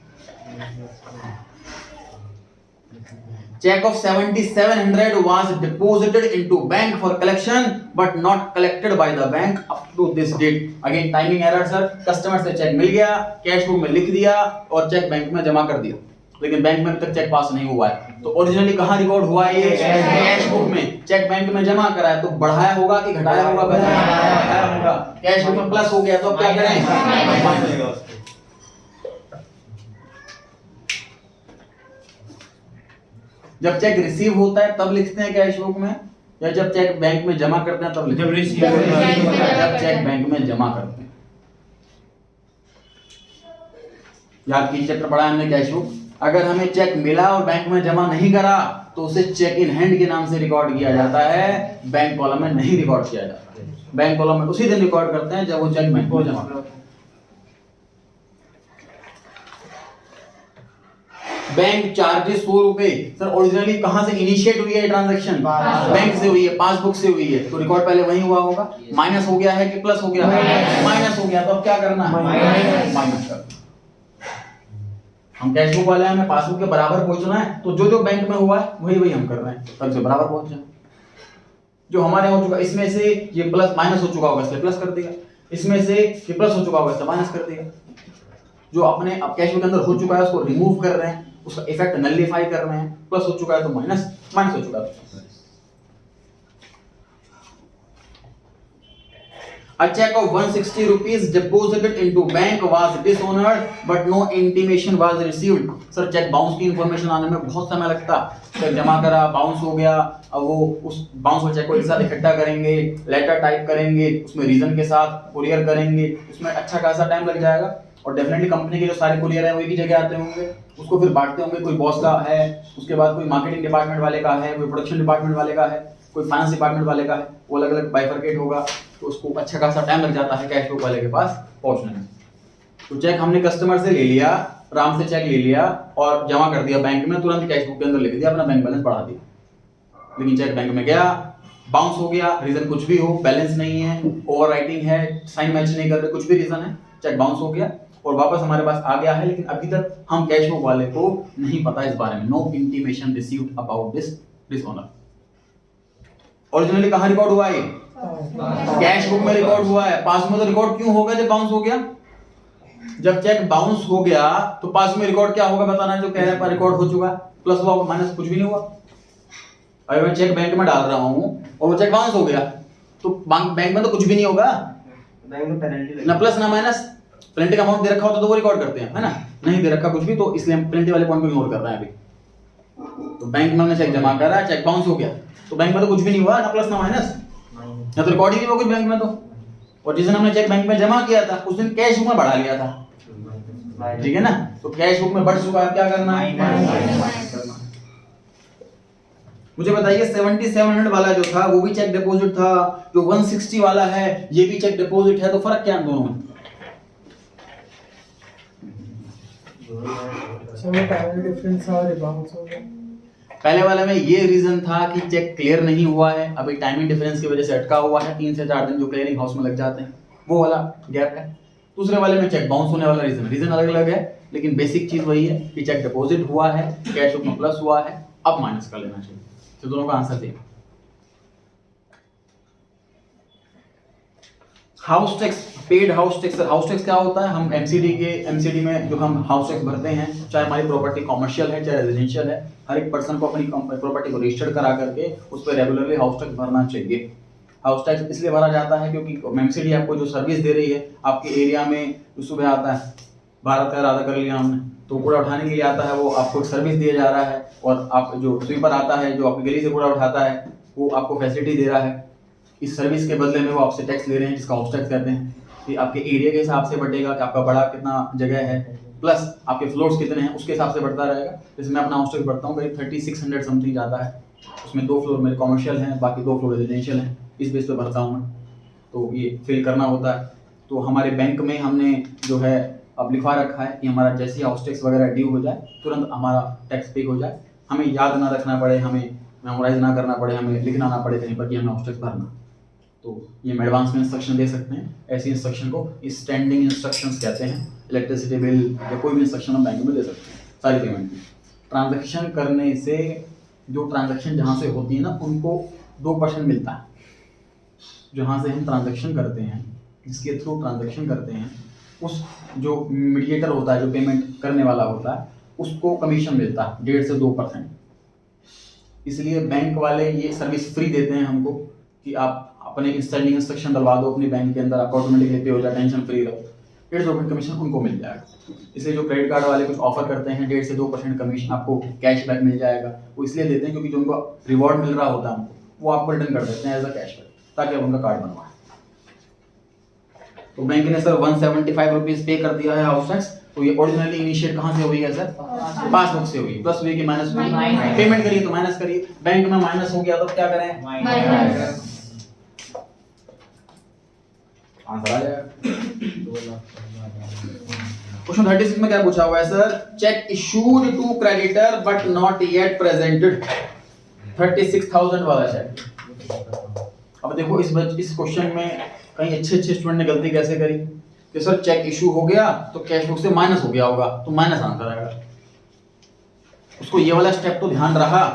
Check of 7700 was deposited into bank for collection but not collected by the bank up to this date. Again timing error sir, customer से चेक मिल गया, कैश बुक में लिख दिया और चेक बैंक में जमा कर दिया, लेकिन बैंक में अभी तक चेक पास नहीं हुआ है। तो ओरिजिनली कहाँ रिकॉर्ड हुआ है ये, कैश बुक में। चेक बैंक में जमा करा है तो बढ़ाया होगा कि घटाया होगा, बढ़ाया होगा। कैश बुक में प्लस हो गया तो अब क्या करें, जब चेक रिसीव होता है तब लिखते हैं कैश बुक में, या जब चेक बैंक में जमा करते हैं तब लिखते हैं, जब चेक बैंक में जमा करते हैं। याद कीजिए चैप्टर पढ़ा हमने कैश बुक। अगर हमें चेक मिला और बैंक में जमा नहीं करा तो उसे चेक इन हैंड के नाम से रिकॉर्ड किया जाता है, बैंक कॉलम में नहीं रिकॉर्ड किया जाता है। बैंक कॉलम में उसी दिन रिकॉर्ड करते हैं जब वो चेक बैंक में जमा करते हैं। बैंक चार्जेस 100 रुपए सर, ओरिजिनली कहां से इनिशिएट हुई है ट्रांजैक्शन, बैंक से हुई है, पासबुक से हुई है, तो रिकॉर्ड पहले वही हुआ होगा। माइनस हो गया है कि प्लस हो गया है, माइनस हो गया, तो अब क्या करना है, माइनस करना। हम कैश बुक वाले हैं, हमें पासबुक के बराबर पहुंचना है, तो जो जो बैंक में हुआ है वही हम कर रहे हैं, तब से बराबर पहुंच जाए। जो हमारे हो चुका, इसमें से ये प्लस माइनस हो चुका होगा इसलिए प्लस कर दिया, इसमें से ये प्लस हो चुका होगा इसलिए माइनस कर दिया। जो अपने अब कैश बुक के अंदर हो चुका है उसको रिमूव कर रहे हैं, उसका इफेक्ट नलिफाई कर रहे हैं। प्लस हो चुका है तो माइनस, माइनस हो चुका है। A check of 160 rupees deposited into bank was dishonored but no intimation was received. Sir cheque bounce की इंफॉर्मेशन आने में बहुत समय लगता। चेक जमा करा, बाउंस हो गया, अब वो उस बाउंस वाले चेक को एक साथ इकट्ठा करेंगे, लेटर टाइप करेंगे, उसमें रीजन के साथ कुरियर करेंगे, उसमें अच्छा खासा टाइम लग जाएगा। और डेफिनेटली कंपनी के जो सारे कुरियर हैं वो एक ही जगह आते होंगे, उसको फिर बांटते होंगे, कोई बॉस का है, उसके बाद कोई मार्केटिंग डिपार्टमेंट वाले का है, कोई प्रोडक्शन डिपार्टमेंट वाले का है, कोई फाइनेंस डिपार्टमेंट वाले का है, वो अलग अलग बाइफरकेट होगा, तो उसको अच्छा खासा टाइम लग जाता है कैश बुक वाले के पास पहुंचने में। तो चेक हमने कस्टमर से ले लिया, आराम से चेक ले लिया और जमा कर दिया बैंक में, तुरंत कैश बुक के अंदर लिख दिया, अपना बैंक बैलेंस बढ़ा दिया। लेकिन चेक बैंक में गया, बाउंस हो गया, रीजन कुछ भी हो, बैलेंस नहीं है, ओवर राइटिंग है, साइन मैच नहीं कर रहे, कुछ भी रीजन है, चेक बाउंस हो गया और वापस हमारे पास आ गया है, लेकिन अभी तक हम कैश बुक वाले को नहीं पता इस बारे में। No intimation received about this dishonour. Originally कहां रिकॉर्ड हुआ है, कैश बुक में रिकॉर्ड हुआ है। पास में तो रिकॉर्ड क्यों होगा जब बाउंस हो गया? जब चेक बाउंस हो गया तो पास में रिकॉर्ड क्या होगा बताना, जो कह रहे हैं रिकॉर्ड हो चुका, प्लस हुआ माइनस कुछ भी नहीं हुआ। अगर मैं चेक बैंक में डाल रहा हूं और वो चेक बाउंस हो गया तो बैंक में तो कुछ भी नहीं होगा, बैंक में पेनल्टी ना प्लस ना माइनस। पेनल्टी का अमाउंट दे रखा होता तो वो रिकॉर्ड करते हैं, है ना, नहीं दे रखा कुछ भी, तो इसलिए हम पेनल्टी वाले पॉइंट को इग्नोर कर रहे हैं अभी। तो बैंक में हमने चेक जमा करा, चेक बाउंस हो गया, तो बैंक में तो कुछ भी नहीं हुआ, ना प्लस ना माइनस, ना तो रिकॉर्ड ही नहीं हुआ कुछ बैंक में। तो और जिस दिन हमने चेक बैंक में जमा किया था उस दिन कैश बुक में बढ़ा लिया था, ठीक है ना, तो कैश बुक में बढ़ चुका है, क्या करना है। मुझे बताइए 7700 वाला जो था वो भी चेक डिपॉजिट था, जो 160 वाला है ये भी चेक डिपॉजिट है, तो फर्क क्या है दोनों में? पहले वाले में ये रीजन था कि चेक क्लियर नहीं हुआ है, अभी टाइमिंग डिफरेंस की वजह से अटका हुआ है, 3 से 4 दिन जो क्लियरिंग हाउस में लग जाते हैं, वो वाला गैप है। दूसरे वाले में चेक बाउंस होने वाला रीजन अलग अलग है, लेकिन बेसिक चीज वही है कि चेक डिपॉजिट हुआ है, कैश बुक में प्लस हुआ है, अब माइनस कर लेना चाहिए। तो दोनों का answer same. House tax, paid house tax. House tax क्या होता है? हम एमसीडी में जो हम हाउस टैक्स भरते हैं, चाहे हमारी प्रॉपर्टी कॉमर्शियल है चाहे रेजिडेंशियल है, हर एक पर्सन को अपनी प्रॉपर्टी को रजिस्टर्ड करा करके उस पर रेगुलरली हाउस टैक्स भरना चाहिए। हाउस टैक्स इसलिए भरा जाता है क्योंकि एमसीडी आपको जो सर्विस दे रही है, आपके एरिया में जो सुबह आता है, भारत का इरादा कर लिया हमने, तो कूड़ा उठाने के लिए आता है, वो आपको एक सर्विस दिया जा रहा है, और आप जो स्वीपर आता है जो आपकी गली से कूड़ा उठाता है वो आपको फैसिलिटी दे रहा है, इस सर्विस के बदले में वो आपसे टैक्स ले रहे हैं, जिसका हाउस टैक्स कहते हैं। कि आपके एरिया के हिसाब से बढ़ेगा कि आपका बड़ा कितना जगह है, प्लस आपके फ्लोर्स कितने हैं उसके हिसाब से बढ़ता रहेगा। जैसे मैं अपना हाउस टैक्स भरता हूँ करीब 3600 समथिंग जाता है, उसमें 2 फ्लोर मेरे कॉमर्शियल हैं, बाकी 2 फ्लोर रेजिडेंशियल हैं, इस बेस पे भरता हूँ मैं। तो ये फिल करना होता है। तो हमारे बैंक में हमने जो है अब लिखवा रखा है कि हमारा जैसे ही हाउस टैक्स वगैरह ड्यू हो जाए तुरंत हमारा टैक्स पे हो जाए, हमें याद ना रखना पड़े, हमें मेमोराइज ना करना पड़े, हमें लिखना ना पड़े कहीं पर कि हमें हाउस टैक्स भरना। तो ये हम एडवांस में इंस्ट्रक्शन दे सकते हैं। ऐसी इंस्ट्रक्शन को स्टैंडिंग इंस्ट्रक्शंस कहते हैं। इलेक्ट्रिसिटी बिल या कोई भी इंस्ट्रक्शन हम बैंक में दे सकते हैं सारी पेमेंट की। ट्रांजैक्शन करने से जो ट्रांजैक्शन जहाँ से होती है ना उनको 2% मिलता है। जहाँ से हम ट्रांजैक्शन करते हैं, जिसके थ्रू ट्रांजैक्शन करते हैं, उस जो मीडिएटर होता है, जो पेमेंट करने वाला होता है, उसको कमीशन मिलता है 1.5 से 2%। इसलिए बैंक वाले ये सर्विस फ्री देते हैं हमको कि आप अपने स्टैंडिंग इंस्ट्रक्शन डलवा दो अपने बैंक के अंदर, आपका ऑटोमेटिकली पे हो जाए, टेंशन फ्री रहो। 1.5% कमीशन उनको मिल जाएगा। इसलिए जो क्रेडिट कार्ड वाले कुछ ऑफर करते हैं 1.5 से 2% कमीशन, आपको कैशबैक मिल जाएगा, वो इसलिए देते हैं क्योंकि जो उनको रिवॉर्ड मिल रहा होता है हमको, वो आपको रिटर्न कर देते हैं एज अ कैशबैक, ताकि आप उनका कार्ड बनवाएं। तो बैंक ने सर 175 रुपीज पे कर दिया है हाउस टैक्स। तो ये ओरिजिनली इनिशिएट कहाँ से हुई है सर? पासबुक से हुई। प्लस हुई कि माइनस हुई? पेमेंट करिए तो माइनस करिए। बैंक में माइनस हो गया तो क्या करें? माइनस। आंसर आ जाएगा। क्वेश्चन 36 में क्या पूछा हुआ है sir? Cheque issued to creditor but not yet presented, 36,000 वाला चेक। अब देखो इस क्वेश्चन में कहीं अच्छे स्टूडेंट ने गलती कैसे करी कि सर चेक इशू हो गया तो कैश बुक से माइनस हो गया होगा, तो माइनस आंसर आएगा। उसको ये वाला स्टेप तो ध्यान रहा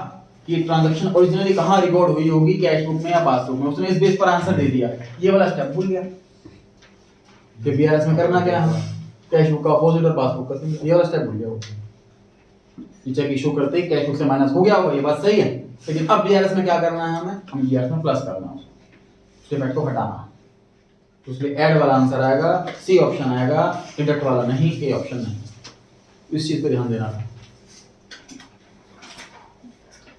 कि ट्रांजैक्शन ओरिजिनली कहाँ रिकॉर्ड हुई होगी, कैश बुक में या पासबुक में, उसने इस बेस पर आंसर दे दिया। ये वाला स्टेप भूल गया। फिर बीआरएस में करना क्या है? कैश बुक का अपोजिट और पासबुक का सिंबल, ये वाला स्टेप भूल गया। चेक इशू करते ही कैश बुक से माइनस हो गया होगा, ये बात सही है। लेकिन अब बीआरएस में क्या करना है हमें बीआरएस में प्लस करना है, उसके इफेक्ट को हटाना। तो इसलिए ऐड वाला आंसर आएगा, सी ऑप्शन आएगा, डिडक्ट वाला नहीं, ए ऑप्शन नहीं। इस चीज पे ध्यान देना था।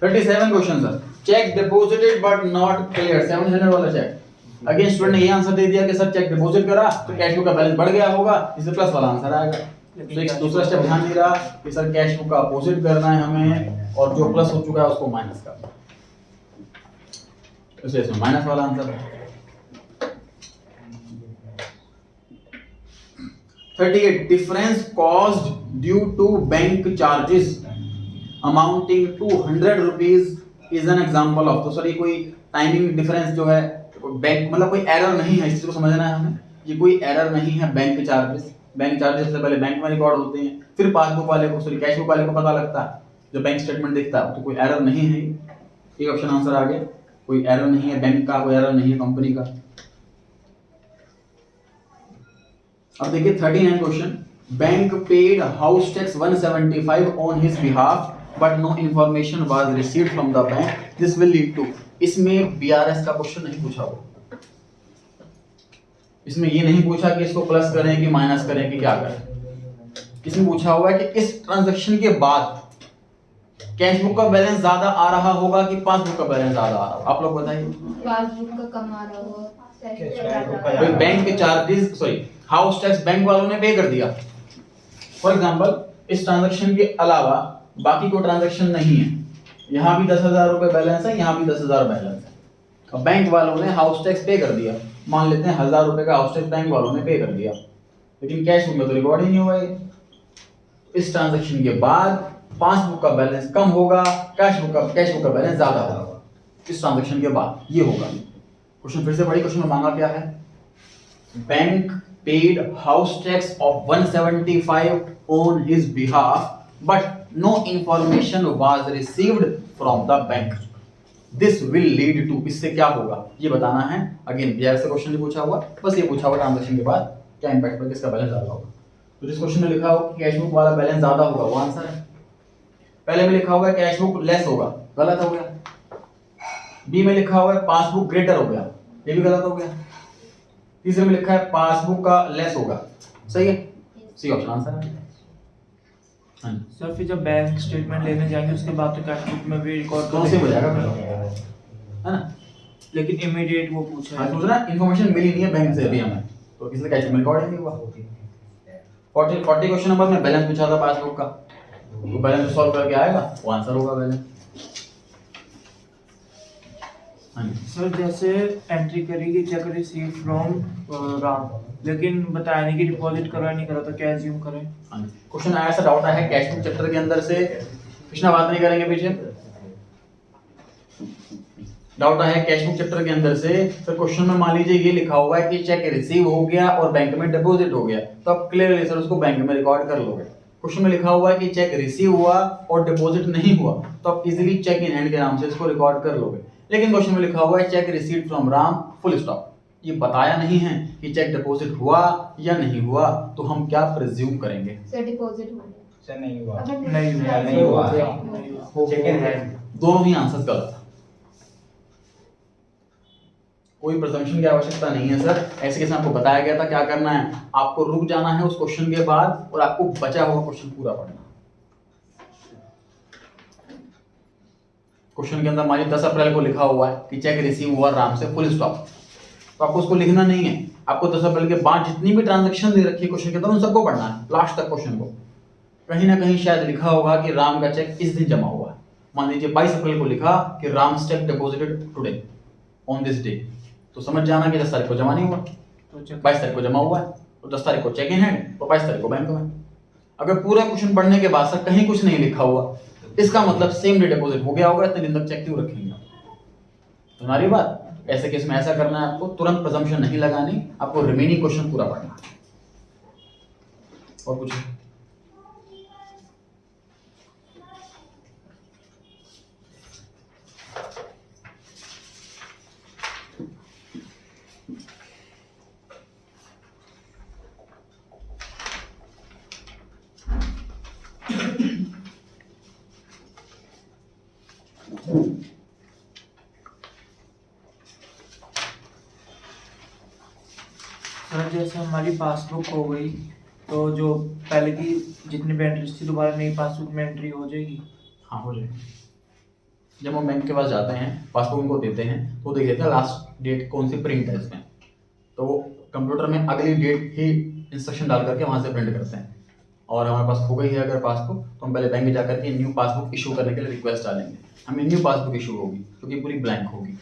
37 question sir, check deposited but not clear, 700 वाला चेक। अगेन स्टूडेंट ने ये आंसर दे दिया कि सर चेक डिपॉजिट करा तो कैश बुक का बैलेंस बढ़ गया होगा, इसलिए प्लस वाला आंसर आएगा। तो एक दूसरा स्टेप ध्यान नहीं रहा कि सर कैश बुक का अपोजिट करना है हमें, और जो प्लस हो चुका है उसको माइनस करना है, इसलिए इसमें माइनस वाला आंसर है। 38 difference caused due to bank charges amounting to 100 rupees is an example of. तो सर ये कोई टाइमिंग डिफरेंस जो है बैंक, मतलब कोई एरर नहीं है, इस चीज को समझना है हमें। ये कोई एरर नहीं है बैंक चार्जेस। बैंक चार्जेस से पहले बैंक में रिकॉर्ड होते हैं, फिर पासबुक वाले को, सॉरी कैश बुक वाले को पता लगता है, जो बैंक स्टेटमेंट देखता है। तो कोई एरर नहीं है, एक ऑप्शन आंसर आ गया। कोई एरर नहीं है बैंक का, कोई एरर नहीं है कंपनी का। अब देखिए 39 question, bank paid house tax 175 on his behalf but no information was received from the bank, this will lead to. इसमें बीआरएस का क्वेश्चन नहीं पूछा हुआ, इसमें ये नहीं पूछा कि इसको प्लस करें कि माइनस करें कि क्या करें। इसमें पूछा हुआ है कि इस ट्रांजैक्शन के बाद कैश बुक का बैलेंस ज्यादा आ रहा होगा कि पासबुक का बैलेंस ज्यादा आ रहा होगा? आप लोग बताइए। पासबुक का कम आ रहा होगा, बैंक के charges, sorry house tax bank वालों ने पे कर दिया। फॉर एग्जांपल इस ट्रांजैक्शन के अलावा बाकी कोई ट्रांजैक्शन नहीं है, यहाँ भी 10,000 रुपए बैलेंस है, यहाँ भी 10,000 बैलेंस है। अब बैंक वालों ने हाउस टैक्स पे कर दिया, मान लेते हैं 1,000 रुपए का हाउस टैक्स बैंक वालों ने पे कर दिया, लेकिन कैश बुक में तो रिकॉर्ड ही नहीं हुआ है। इस ट्रांजैक्शन के बाद पासबुक का बैलेंस कम होगा, कैश बुक का बैलेंस ज्यादा होगा। इस ट्रांजैक्शन के बाद ये होगा। क्वेश्चन फिर से पढ़िए, क्वेश्चन में मांगा क्या है? Bank paid house tax of 175 on his behalf but no information was received from the bank, this will lead to. इससे क्या होगा ये बताना है। अगेन बिहार से क्वेश्चन नहीं पूछा हुआ, बस ये पूछा हुआ ट्रांजैक्शन के बाद क्या इंपैक्ट पड़ेगा, किसका बैलेंस ज्यादा होगा। तो जिस क्वेश्चन में लिखा हो कि कैश बुक वाला बैलेंस ज्यादा होगा वो आंसर है। पहले में लिखा हुआ है कैश बुक लेस होगा, गलत हो गया। बी में लिखा हुआ है पासबुक ग्रेटर हो गया, ये भी गलत हो गया। तीसरे में लिखा है पासबुक का लेस होगा, सही है, सी ऑप्शन आंसर है। हाँ सर फिर जब बैंक स्टेटमेंट लेने जाएंगे उसके बाद तो कैश बुक में भी रिकॉर्ड कौन से हो जाएगा है ना, लेकिन इमीडिएट वो पूछा हाँ है। दूसरा इन्फॉर्मेशन मिली नहीं है बैंक से अभी हमें, तो इसलिए कैश बुक में रिकॉर्ड नहीं हुआ। 40 क्वेश्चन नंबर में बैलेंस पूछा था पासबुक का, तो बैलेंस सॉल्व करके आएगा वो आंसर होगा बैलेंस। हाँ जी सर जैसे एंट्री करेगी चेक रिसीव फ्रॉम राम, लेकिन बताया नहीं कि डिपॉजिट करा नहीं करा, तो क्या एज्यूम करें? हाँ जी क्वेश्चन आया, ऐसा डाउट है कैश बुक चैप्टर के अंदर से, कृष्णा बात नहीं करेंगे पीछे, डाउट है कैश बुक चैप्टर के अंदर से। तो क्वेश्चन में मान लीजिए ये लिखा हुआ है कि चेक रिसीव हो गया और बैंक में डिपॉजिट हो गया, तो आप क्लियरली सर उसको बैंक में रिकॉर्ड कर लोगे। क्वेश्चन में लिखा हुआ है कि चेक रिसीव हुआ और डिपॉजिट नहीं हुआ, तो आप इजीली चेक इन हैंड के नाम से इसको रिकॉर्ड कर लोगे। लेकिन क्वेश्चन में लिखा हुआ है check received from Ram full stop, ये बताया नहीं है कि चेक डिपॉजिट हुआ या नहीं हुआ, तो हम क्या प्रिज्यूम करेंगे? सर डिपॉजिट हो गया। सर नहीं हुआ। अगर नहीं हुआ। Cheque in hand. दोनों ही आंसर गलत है, कोई प्रिजम्पशन की आवश्यकता नहीं है सर। ऐसे केस में आपको बताया गया था क्या करना है, आपको रुक जाना है उस क्वेश्चन के बाद और आपको बचा हुआ क्वेश्चन पूरा पढ़ना। क्वेश्चन के अंदर मान लीजिए 10 अप्रैल को लिखा हुआ है कि चेक रिसीव हुआ राम से फुल स्टॉप, तो आपको उसको लिखना नहीं है, आपको 10 अप्रैल के बाद जितनी भी ट्रांजैक्शन दे रखी है क्वेश्चन के अंदर उन सबको पढ़ना है लास्ट तक क्वेश्चन को। कहीं ना कहीं शायद लिखा होगा कि राम का चेक इस दिन जमा हुआ है, मान लीजिए 22 अप्रैल को लिखा कि Ram check deposited today on this day, तो समझ जाना कि 10 तारीख को जमा नहीं हुआ, तो 22 तारीख को जमा हुआ है, तो 10 तारीख को चेक इन हैंड और 22 तारीख को बैंक में। अगर पूरा क्वेश्चन पढ़ने के बाद सर कहीं कुछ नहीं लिखा हुआ, इसका मतलब सेम डे डिपॉजिट हो गया होगा, इतने दिन तक चेक क्यों रखेंगे? तुम्हारी बात। ऐसे केस में ऐसा करना है, आपको तुरंत प्रिजम्पशन नहीं लगानी, आपको रिमेनिंग क्वेश्चन पूरा पढ़ना है। और कुछ सर जैसे हमारी पासबुक हो गई, तो जो पहले की जितनी भी एंट्रीज थी दोबारा नई पासबुक में एंट्री हो जाएगी? हाँ हो जाएगा। जब हम बैंक के पास जाते हैं, पासबुक उनको देते हैं, तो देख लेते हैं लास्ट डेट कौन सी प्रिंट है इसमें, तो वो कंप्यूटर में अगली डेट ही इंस्ट्रक्शन डाल करके वहाँ से प्रिंट करते हैं। और हमारे पास हो गई है अगर पासबुक, तो हम पहले बैंक में जाकर के न्यू पासबुक इशू करने के लिए रिक्वेस्ट डालेंगे, हमें न्यू पासबुक इशू होगी क्योंकि पूरी ब्लैंक होगी,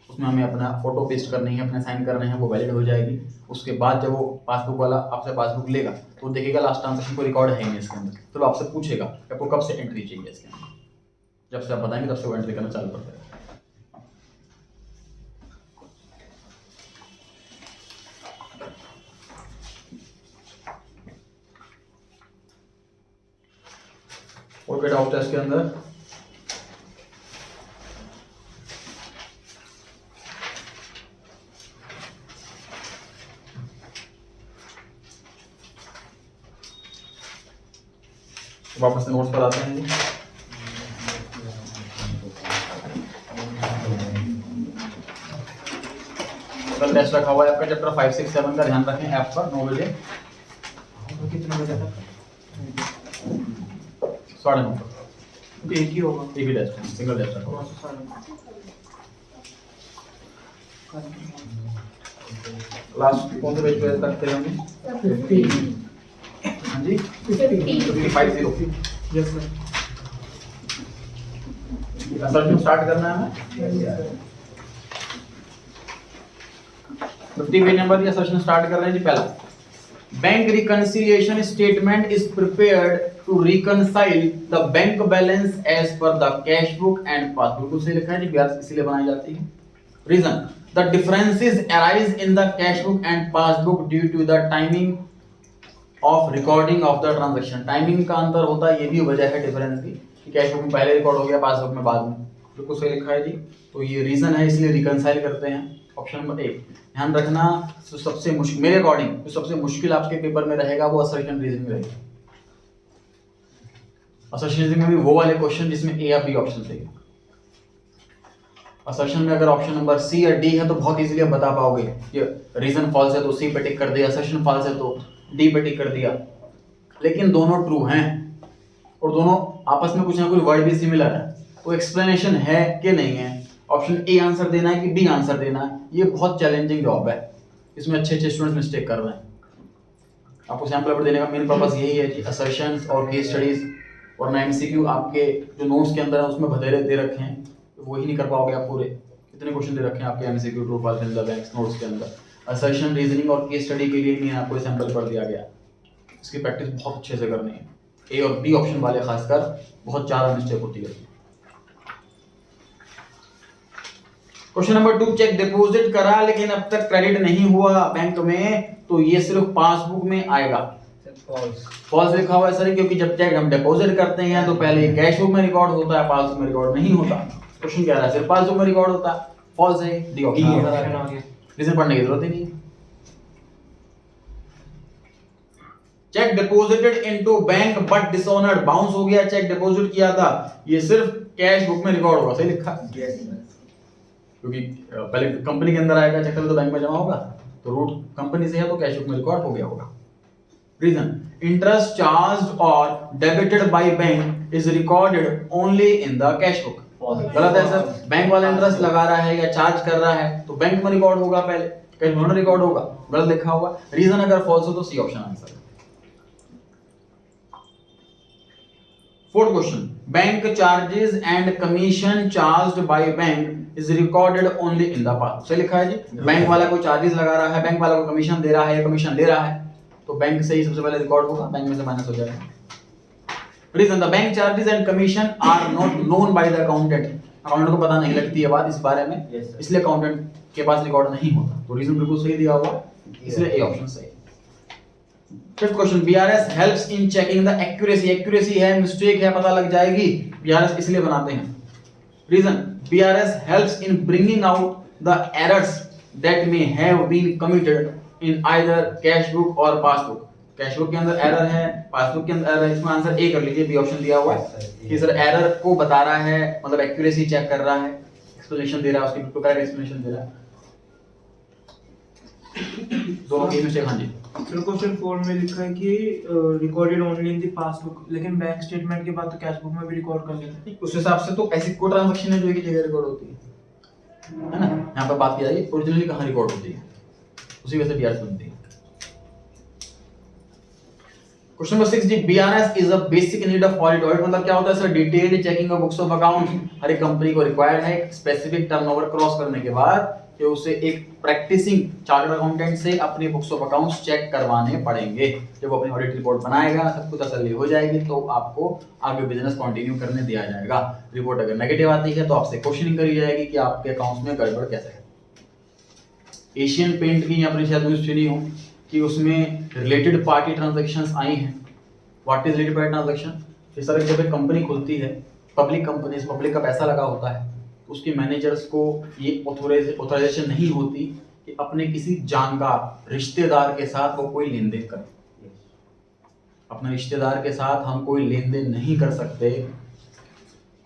उसमें हमें अपना फोटो पेस्ट करनी है, अपने साइन करने हैं, वो वैलिड हो जाएगी। उसके बाद जब वो पासबुक वाला आपसे पासबुक लेगा तो देखेगा लास्ट ट्रांजेक्शन को रिकॉर्ड है नहीं इसके अंदर, तो वो आपसे पूछेगा कि आपको कब से एंट्री चाहिए इसके अंदर। जब से आप बताएंगे तब से वो एंट्री करना चालू कर देगा। और कोई डाउट है इसके अंदर? वापस नोट्स पर आते हैं जी। कल टेस्ट रखा हुआ है आपका चैप्टर 5, 6, 7 का, ध्यान रखें ऐप पर 9 बजे। कितने बजे तक? 9:30 तो एक ही होगा। एक ही टेस्ट है, सिंगल टेस्ट रखा हुआ है। लास्ट कौन से पेज पे तक थे हम? 50 हाँ जी 50 50। Yes sir. सर स्टार्ट करना है हमें 50 पेज नंबर या सेशन स्टार्ट कर रहे हैं जी। पहला, bank reconciliation statement is prepared to reconcile the bank balance as per the cash book and passbook. उसे लिखा है जी, ब्याज इसीलिए बनाई जाती है। Reason, the differences arise in the cash book and passbook due to the timing of recording of the transaction. Timing का अंतर होता है, ये भी वजह है डिफरेंस की, कि कैश बुक में पहले रिकॉर्ड हो गया, पासबुक में बाद में। बिल्कुल सही लिखा है जी, तो ये रीजन है, इसलिए रिकंसाइल करते हैं। ऑप्शन नंबर 1 ध्यान रखना, तो सबसे मुश्किल मेरे अकॉर्डिंग जो सबसे मुश्किल आपके पेपर में रहेगा वो असर्शन रीजनिंग रहेगी। असर्शन रीजनिंग में भी वो वाले क्वेश्चन जिसमें ए या बी ऑप्शन थे। असर्शन में अगर ऑप्शन नंबर सी या डी है तो बहुत इजीली आप बता पाओगे, ये रीजन फॉल्स है तो सी पे टिक कर दिया, असर्शन फॉल्स है तो डी पे टिक कर दिया। लेकिन दोनों ट्रू हैं और दोनों आपस में कुछ ना कुछ वर्ड भी सिमिलर है, तो एक्सप्लेनेशन है कि नहीं है, ऑप्शन ए आंसर देना है कि बी आंसर देना है, ये बहुत चैलेंजिंग जॉब है। इसमें अच्छे अच्छे स्टूडेंट्स मिस्टेक कर रहे हैं। आपको सैम्पल पेपर देने का मेन पर्पस यही है कि असर्शंस और केस स्टडीज और एमसीक्यू आपके जो नोट्स के अंदर है उसमें भदेरे दे रखे हैं, तो वही नहीं कर पाओगे आप पूरे। इतने क्वेश्चन दे रखे हैं आपके MCQ true falls in the banks notes के अंदर। असर्शन, रीजनिंग और केस स्टडी के लिए नहीं आपको सैंपल कर दिया गया, इसकी प्रैक्टिस बहुत अच्छे से करनी है। ए और बी ऑप्शन वाले खासकर बहुत ज़्यादा मिस्टेक होती है। क्वेश्चन नंबर 2, चेक डिपॉजिट करा लेकिन अब तक क्रेडिट नहीं हुआ बैंक में, तो ये सिर्फ पासबुक में आएगा। फॉल्स लिखा हुआ है सर, क्योंकि जब चेक हम डिपॉजिट करते हैं तो पहले कैश बुक में रिकॉर्ड होता है, पासबुक में रिकॉर्ड नहीं होता। क्वेश्चन कह रहा है सिर्फ पासबुक में रिकॉर्ड होता है, फॉल्स है, डी ऑप्शन। रीजन पढ़ने की जरूरत ही नहीं। Check deposited into bank but dishonoured, bounce हो गया, चेक डिपॉजिट किया था, ये सिर्फ कैश बुक में रिकॉर्ड होगा। सही लिखा, क्योंकि पहले कंपनी के अंदर आएगा चेक, तो बैंक में जमा होगा, तो रूट कंपनी से है तो कैश बुक में रिकॉर्ड हो गया होगा। रीजन, इंटरेस्ट चार्ज्ड और debited bye bank is recorded only in the cash book. गलत है सर, बैंक वाला इंटरेस्ट लगा रहा है या चार्ज कर रहा है तो बैंक में रिकॉर्ड होगा, पहले कैश बुक में रिकॉर्ड होगा। गलत लिखा हुआ। रीजन अगर फॉल्स हो तो C option answer. Fourth question, bank charges and commission charged by bank is recorded only in the past. सही लिखा है जी, बैंक वाला कोई चार्जेस लगा रहा है, बैंक वाला को कमीशन दे रहा है या कमीशन ले रहा है, तो बैंक से ही सबसे पहले रिकॉर्ड होगा, बैंक में से माइनस हो जाएगा। Reason, the bank charges and commission are not known by the accountant, accountant को पता नहीं लगती है बात इस बारे में, इसलिए अकाउंटेंट के पास रिकॉर्ड नहीं होता। तो रीजन बिल्कुल सही दिया हुआ, इसलिए ए ऑप्शन सही। Fifth question, BRS helps in checking the accuracy, accuracy है, मिस्टेक है, पता लग जाएगी, बीआरएस इसलिए बनाते हैं। Reason, BRS helps in bringing out the errors that may have been committed in either cash book और पासबुक। कैश बुक के अंदर एरर है, पासबुक के अंदर एरर है, इसमें आंसर ए कर लीजिए, बी ऑप्शन दिया हुआ है कि सर एरर को बता रहा है, मतलब एक्यूरेसी चेक कर रहा है, एक्सप्लेनेशन दे रहा है, उसकी बिल्कुल करेक्ट एक्सप्लेनेशन दे रहा है। दोनों की मिस्टेक। हाँ जी फिर क्वेश्चन 4 में लिखा है कि recorded only in the passbook, लेकिन बैंक स्टेटमेंट के बाद तो कैश बुक में भी रिकॉर्ड कर लेते हैं। उस हिसाब से तो ऐसी कोई ट्रांजैक्शन है जो एक ही जगह रिकॉर्ड होती है ना। यहाँ पर बात की जाएगी ओरिजिनली कहाँ रिकॉर्ड होती है, उसी वजह से बीआरएस बनती है। क्वेश्चन नंबर 6 जी, BRS is a basic need of audit. Audit मतलब क्या होता है sir? Detailed checking of books of account. हर एक कंपनी को रिक्वायर्ड है स्पेसिफिक टर्नओवर क्रॉस करने के बाद कि उसे एक प्रैक्टिसिंग चार्टर्ड अकाउंटेंट से अपने बुक्स ऑफ अकाउंट्स चेक करवाने पड़ेंगे। जब अपनी ऑडिट रिपोर्ट बनाएगा, सबको तसल्ली हो जाएगी, तो आपको आगे बिजनेस कंटिन्यू करने दिया जाएगा। रिपोर्ट अगर नेगेटिव आती है तो आपसे क्वेश्चनिंग करी जाएगी कि आपके अकाउंट्स में गड़बड़ कैसे है। एशियन पेंट की आपने शायद न्यूज़ सुनी हो कि उसमें रिलेटेड पार्टी ट्रांजैक्शंस आई हैं। What is related party transaction? इस तरह जब एक कंपनी खुलती है, पब्लिक कंपनी, पब्लिक का पैसा लगा होता है, उसके मैनेजर्स को ये ऑथराइजेशन नहीं होती कि अपने किसी जानकार रिश्तेदार के साथ वो कोई लेन देन करे। अपने रिश्तेदार के साथ हम कोई लेन देन नहीं कर सकते,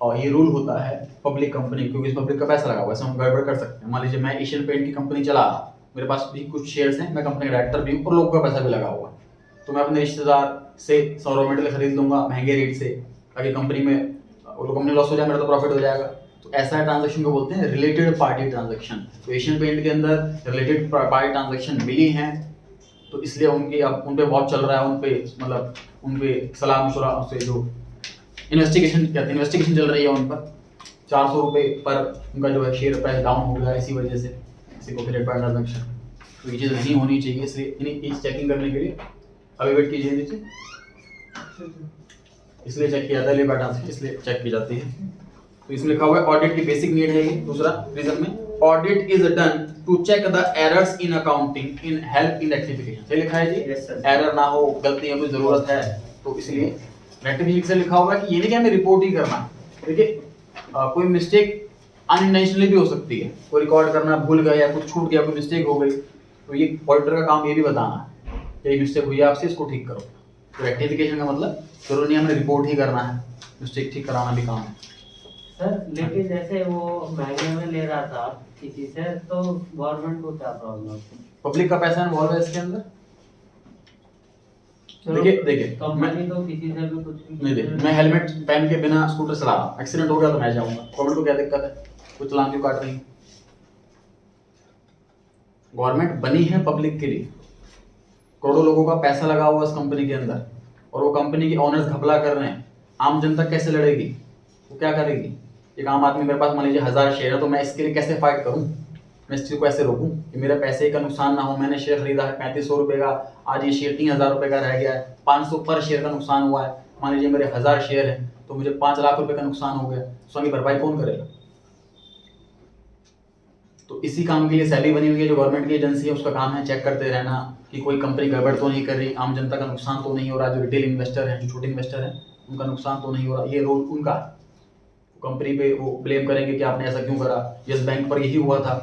और ये रूल होता है पब्लिक कंपनी, क्योंकि पब्लिक का पैसा लगा हुआ है, हम गड़बड़ कर सकते हैं। मान लीजिए मैं एशियन पेंट की कंपनी चला रहा हूँ, मेरे पास भी कुछ शेयर्स हैं, मैं कंपनी का डायरेक्टर भी हूँ और लोगों का पैसा भी लगा हुआ है, तो मैं अपने रिश्तेदार से 100 रॉ मटेरियल खरीद लूंगा महंगे रेट से, ताकि कंपनी में कंपनी लॉस हो जाए, मेरा तो प्रॉफिट हो जाएगा। तो ऐसा ट्रांजैक्शन को बोलते हैं रिलेटेड पार्टी ट्रांजैक्शन। तो एशियन पेंट के अंदर रिलेटेड पार्टी ट्रांजैक्शन मिली हैं, तो इसलिए उनके अब उन पे वॉच चल रहा है, उन पे मतलब उन पे सलाह मशवरा से जो इन्वेस्टिगेशन कहते हैं, इन्वेस्टिगेशन चल रही है उन पर। 400 रुपये पर उनका जो है शेयर प्राइस डाउन हो गया इसी वजह से, इसी को रिलेटेड पार्टी ट्रांजैक्शन। तो ये चीज़ नहीं होनी चाहिए, इसलिए इन्हें चेकिंग करने के लिए अभी वेट कीजिए नीचे, इसलिए चेक किया जाता है लेबर ट्रांजैक्शन, इसलिए चेक की जाती है। तो इसमें लिखा हुआ है ऑडिट की बेसिक नीड है ये। दूसरा रीजन में audit is done to check the errors in accounting in help in rectification. सही लिखा है जी, एरर ना हो, गलतियों की जरूरत है, तो इसलिए रेक्टिफिकेशन से लिखा हुआ है कि ये नहीं कि हमें रिपोर्ट ही करना है। देखिए कोई मिस्टेक अनइंटेंशनली भी हो सकती है, कोई रिकॉर्ड करना भूल गया या कुछ छूट गया, कोई मिस्टेक हो गई, तो ये ऑडिटर का काम ये भी बताना है कि ये मिस्टेक हुई है आपसे, इसको ठीक करो। तो रेक्टिफिकेशन का मतलब जरूरी नहीं हमें रिपोर्ट ही करना है, मिस्टेक ठीक कराना भी काम है। सर लेकिन जैसे वो महंगे में ले रहा था किसी से, तो गवर्नमेंट को क्या प्रॉब्लम? पब्लिक का पैसा इन्वॉल्व है इसके अंदर। देखिए कंपनी तो किसी से भी कुछ भी नहीं, देखिए मैं हेलमेट पहन के बिना स्कूटर चला रहा हूँ, एक्सीडेंट हो गया तो मैं जाऊंगा, गवर्नमेंट को क्या दिक्कत है? कोई चालान क्यों काट रही है? गवर्नमेंट बनी है पब्लिक के लिए, करोड़ों लोगों का पैसा लगा हुआ इस कंपनी के अंदर, और वो कंपनी के ओनर्स घपला कर रहे हैं, आम जनता कैसे लड़ेगी? वो क्या करेगी? एक आम आदमी मेरे पास मान लीजिए 1000 शेयर है, तो मैं इसके लिए कैसे फाइट करूं, मैं इस चीज को ऐसे रोकूं कि मेरे पैसे का नुकसान ना हो। मैंने शेयर खरीदा है 3500 रुपए का, आज ये शेयर 3000 रुपए का रह गया है, 500 पर शेयर का नुकसान हुआ है। मान लीजिए मेरे 1000 शेयर है तो मुझे 5 लाख रुपए का नुकसान हो गया, उसकी भरपाई कौन करेगा? तो इसी काम के लिए सेबी बनी हुई है, जो गवर्नमेंट की एजेंसी है, उसका काम है चेक करते रहना कि कोई कंपनी गड़बड़ तो नहीं कर रही, आम जनता का नुकसान तो नहीं हो रहा, जो रिटेल इन्वेस्टर है, जो छोटे इन्वेस्टर है, उनका नुकसान तो नहीं हो रहा। ये रोल उनका है। कंपनी पे वो ब्लेम करेंगे कि आपने ऐसा क्यों करा। यस बैंक पर यही हुआ था।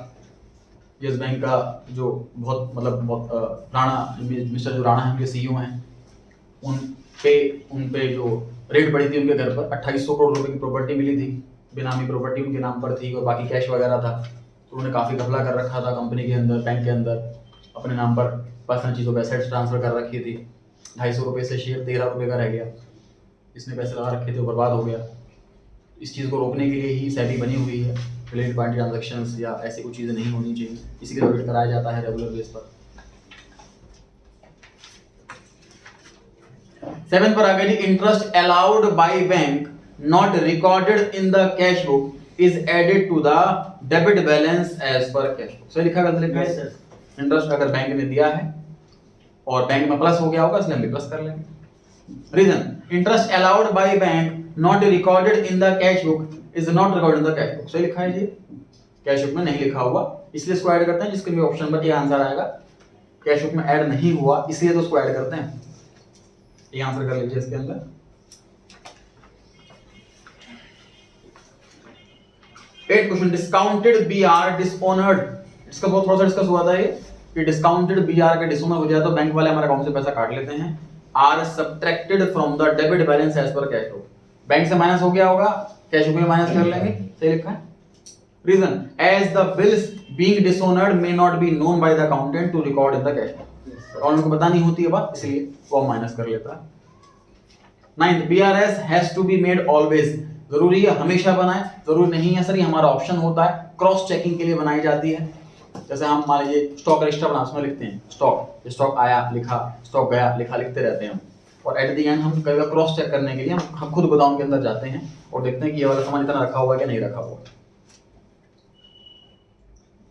यस बैंक का जो बहुत राणा, मिस्टर जो राणा है, उनके सीईओ हैं, उन पे जो रेड पड़ी थी उनके घर पर 2800 करोड़ रुपए की प्रॉपर्टी मिली थी, बेनामी प्रॉपर्टी उनके नाम पर थी और बाकी कैश वगैरह था। तो उन्होंने काफ़ी घपला कर रखा था कंपनी के अंदर, बैंक के अंदर, अपने नाम पर पर्सनल चीज़ों पर एसेट्स ट्रांसफर कर रखी थी। 250 रुपये से शेयर 13 रुपये का रह गया, इसने पैसे लगा रखे थे, वो बर्बाद हो गया। इस चीज़ को रोकने के लिए ही सेबी बनी हुई है। रिलेटेड पार्टी ट्रांजैक्शंस या ऐसी कुछ चीज़ें नहीं होनी चाहिए, इसी के लिए ऑडिट कराया जाता है रेगुलर बेस पर। 7 पर आगे जी, interest allowed by bank not recorded in the cash book is added to the debit balance as per cash book. सही लिखा, गलत लिखा? Yes, sir. इंटरेस्ट अगर बैंक ने दिया है और बैंक में प्लस हो गया होगा, इसलिए हम भी प्लस कर लेंगे। Reason, interest allowed by bank not recorded in the cash book is not recorded in the cash book. सही लिखा है जी, कैश बुक में नहीं लिखा हुआ, इसलिए इसको ऐड करते हैं, जिसके लिए ऑप्शन नंबर ए आंसर आएगा। कैश बुक में ऐड नहीं हुआ इसलिए तो उसको ऐड करते हैं, ये आंसर कर लीजिए इसके अंदर। 8 क्वेश्चन, डिस्काउंटेड बीआर डिसऑनर्ड, इसका बहुत थोड़ा सा डिस्कस हुआ था ये कि डिस्काउंटेड बीआर का डिसऑनर हो जाए तो बैंक वाले हमारे अकाउंट से पैसा काट लेते हैं। Are subtracted from the debit balance as per cash book, बैंक से माइनस हो गया होगा, कैश बुक में माइनस कर लेंगे। सही लिखा है। Reason, as the bills being dishonoured may not be known by the accountant to record in the cash book, accountant को पता नहीं होती है बात, इसलिए वो माइनस कर लेता है। 9, BRS has to be made always, जरूरी है हमेशा बनाए, जरूरी नहीं है सर, ये हमारा ऑप्शन होता है, क्रॉस चेकिंग के लिए बनाई जाती है। जैसे हम मान लीजिए स्टॉक रजिस्टर बना, उसमें लिखते हैं स्टॉक आया लिखा, स्टॉक गया लिखा, लिखते रहते हैं हम, और एट द एंड हम कई बार क्रॉस चेक करने के लिए हम खुद गोदाम के अंदर जाते हैं और देखते हैं कि ये वाला सामान इतना रखा हुआ है कि नहीं रखा हुआ।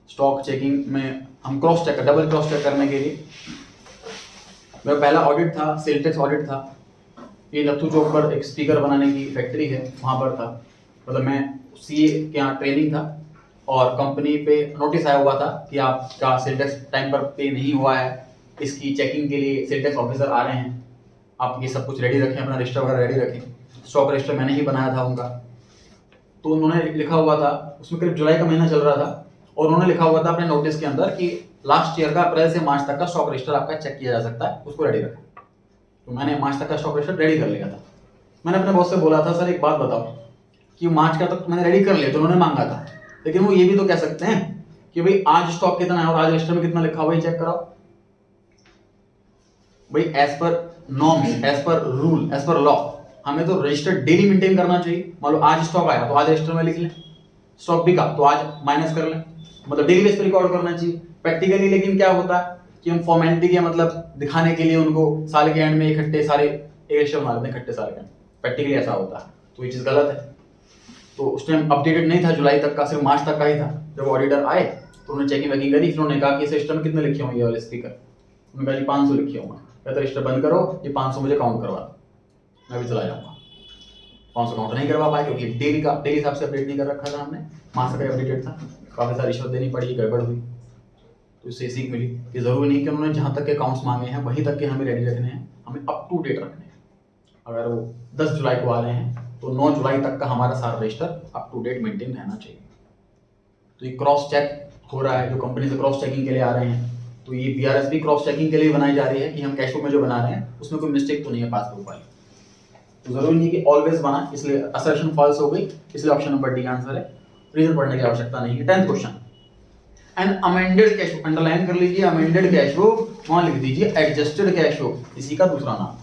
स्टॉक चेकिंग में हम cross check, double cross check करने के लिए, मेरा पहला ऑडिट था, सेल टैक्स ऑडिट था, ये लत्थू चौक पर एक स्पीकर बनाने की फैक्ट्री है, वहाँ पर था। मतलब मैं सीए के यहाँ ट्रेनिंग था और कंपनी पे नोटिस आया हुआ था कि आपका सेल टैक्स टाइम पर पे नहीं हुआ है, इसकी चेकिंग के लिए सेल टैक्स ऑफिसर आ रहे हैं, आप ये सब कुछ रेडी रखें, अपना रजिस्टर वगैरह रेडी रखें। स्टॉक रजिस्टर मैंने ही बनाया था उनका, तो उन्होंने लिखा हुआ था, उसमें करीब जुलाई का महीना चल रहा था, और उन्होंने लिखा हुआ था अपने नोटिस के अंदर कि लास्ट ईयर का अप्रैल से मार्च तक का स्टॉक रजिस्टर आपका चेक किया जा सकता है, उसको रेडी रखें। तो मैंने मार्च तक का स्टॉक रजिस्टर रेडी कर लिया था। मैंने अपने बॉस से बोला था, सर एक बात बताओ कि मार्च का तक मैंने रेडी कर लिया, तो उन्होंने मांगा था, लेकिन वो ये भी तो कह सकते हैं कि भाई आज स्टॉक कितना है और आज रजिस्टर में कितना लिखा हुआ है चेक कराओ। भाई as per norms, as per rule, as per law हमें तो रजिस्टर डेली मेंटेन करना चाहिए। मान लो आज स्टॉक आया तो आज रजिस्टर में लिख लें, स्टॉक बिका तो आज माइनस कर लें, मतलब डेली बेस पर रिकॉर्ड करना चाहिए। प्रैक्टिकली लेकिन क्या होता है कि हम फॉर्मेलिटी के मतलब दिखाने के लिए उनको साल के एंड में इकट्ठे सारे एक रजिस्टर बना लेते हैं, इकट्ठे साल के एंड, प्रैक्टिकली ऐसा होता है, तो ये चीज़ गलत है। तो उस टाइम अपडेटेड नहीं था जुलाई तक का, सिर्फ मार्च तक का ही था। जब ऑडिटर आए तो उन्होंने चेकिंग वैकिंग करी, फिर उन्होंने कहा कि सिस्टम में कितने लिखे होंगे ये वाले स्पीकर, उन्होंने कहा जी 500 लिखे होंगे। कहते रजिस्टर बंद करो, ये 500 मुझे काउंट करवा दो, मैं भी चला जाऊँगा। 500 काउंट नहीं करवा पाए क्योंकि डेली हिसाब से अपडेट नहीं कर रखा था हमने, मास का अपडेटेड था, काफ़ी सारी रिश्वत देनी पड़ी, गड़बड़ हुई, तो इससे सीख मिली कि ज़रूरी नहीं कि उन्होंने जहाँ तक के अकाउंट्स मांगे हैं वहीं तक के हमें रेडी रखने हैं, हमें अप टू डेट रखने हैं। अगर वो 10 जुलाई को आ रहे हैं तो 9 जुलाई तक का हमारा सारा register up to date maintain रहना चाहिए। तो ये क्रॉस चेक हो रहा है, जो कंपनी से क्रॉस चेकिंग के लिए आ रहे हैं, तो ये बीआरएस भी क्रॉस चेकिंग के लिए बनाई जा रही है कि हम कैश बुक में जो बना रहे हैं उसमें कोई मिस्टेक तो नहीं है पासबुक वाली। तो जरूरी नहीं कि ऑलवेज बना, इसलिए असर्शन फॉल्स हो गई, इसलिए ऑप्शन नंबर डी आंसर है, रीजन पढ़ने की आवश्यकता नहीं है। 10th question, N amended cash book, underline कर लीजिए, अमेंडेड कैश बुक, वहां लिख दीजिए एडजस्टेड कैश बुक, इसी का दूसरा नाम,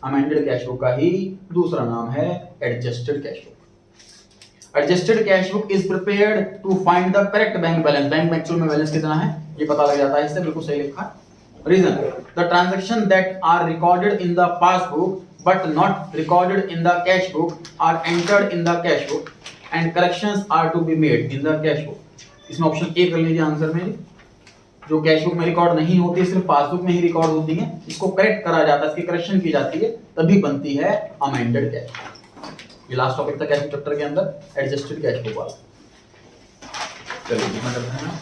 अमेंडेड कैश बुक का ही दूसरा नाम है adjusted cash book. Adjusted cash book is prepared to find the correct bank balance, bank में एक्चुअल में बैलेंस कितना है ये पता लग जाता है इससे, बिल्कुल सही लिखा। Reason, the transaction that are recorded in the passbook but not recorded in the cash book are entered in the cash book and corrections are to be made in the cash book. इसमें option A कर लीजिए answer में। जो cash book में record नहीं होती, सिर्फ passbook में ही रिकॉर्ड होती है, इसको करेक्ट करा जाता है, इसकी करेक्शन की जाती है, तभी बनती है अमेंडेड कैश बुक। ये लास्ट टॉपिक था कैश बुक चैप्टर के अंदर, एडजस्टेड कैश बुक वाला। चलिए इसमें करते हैं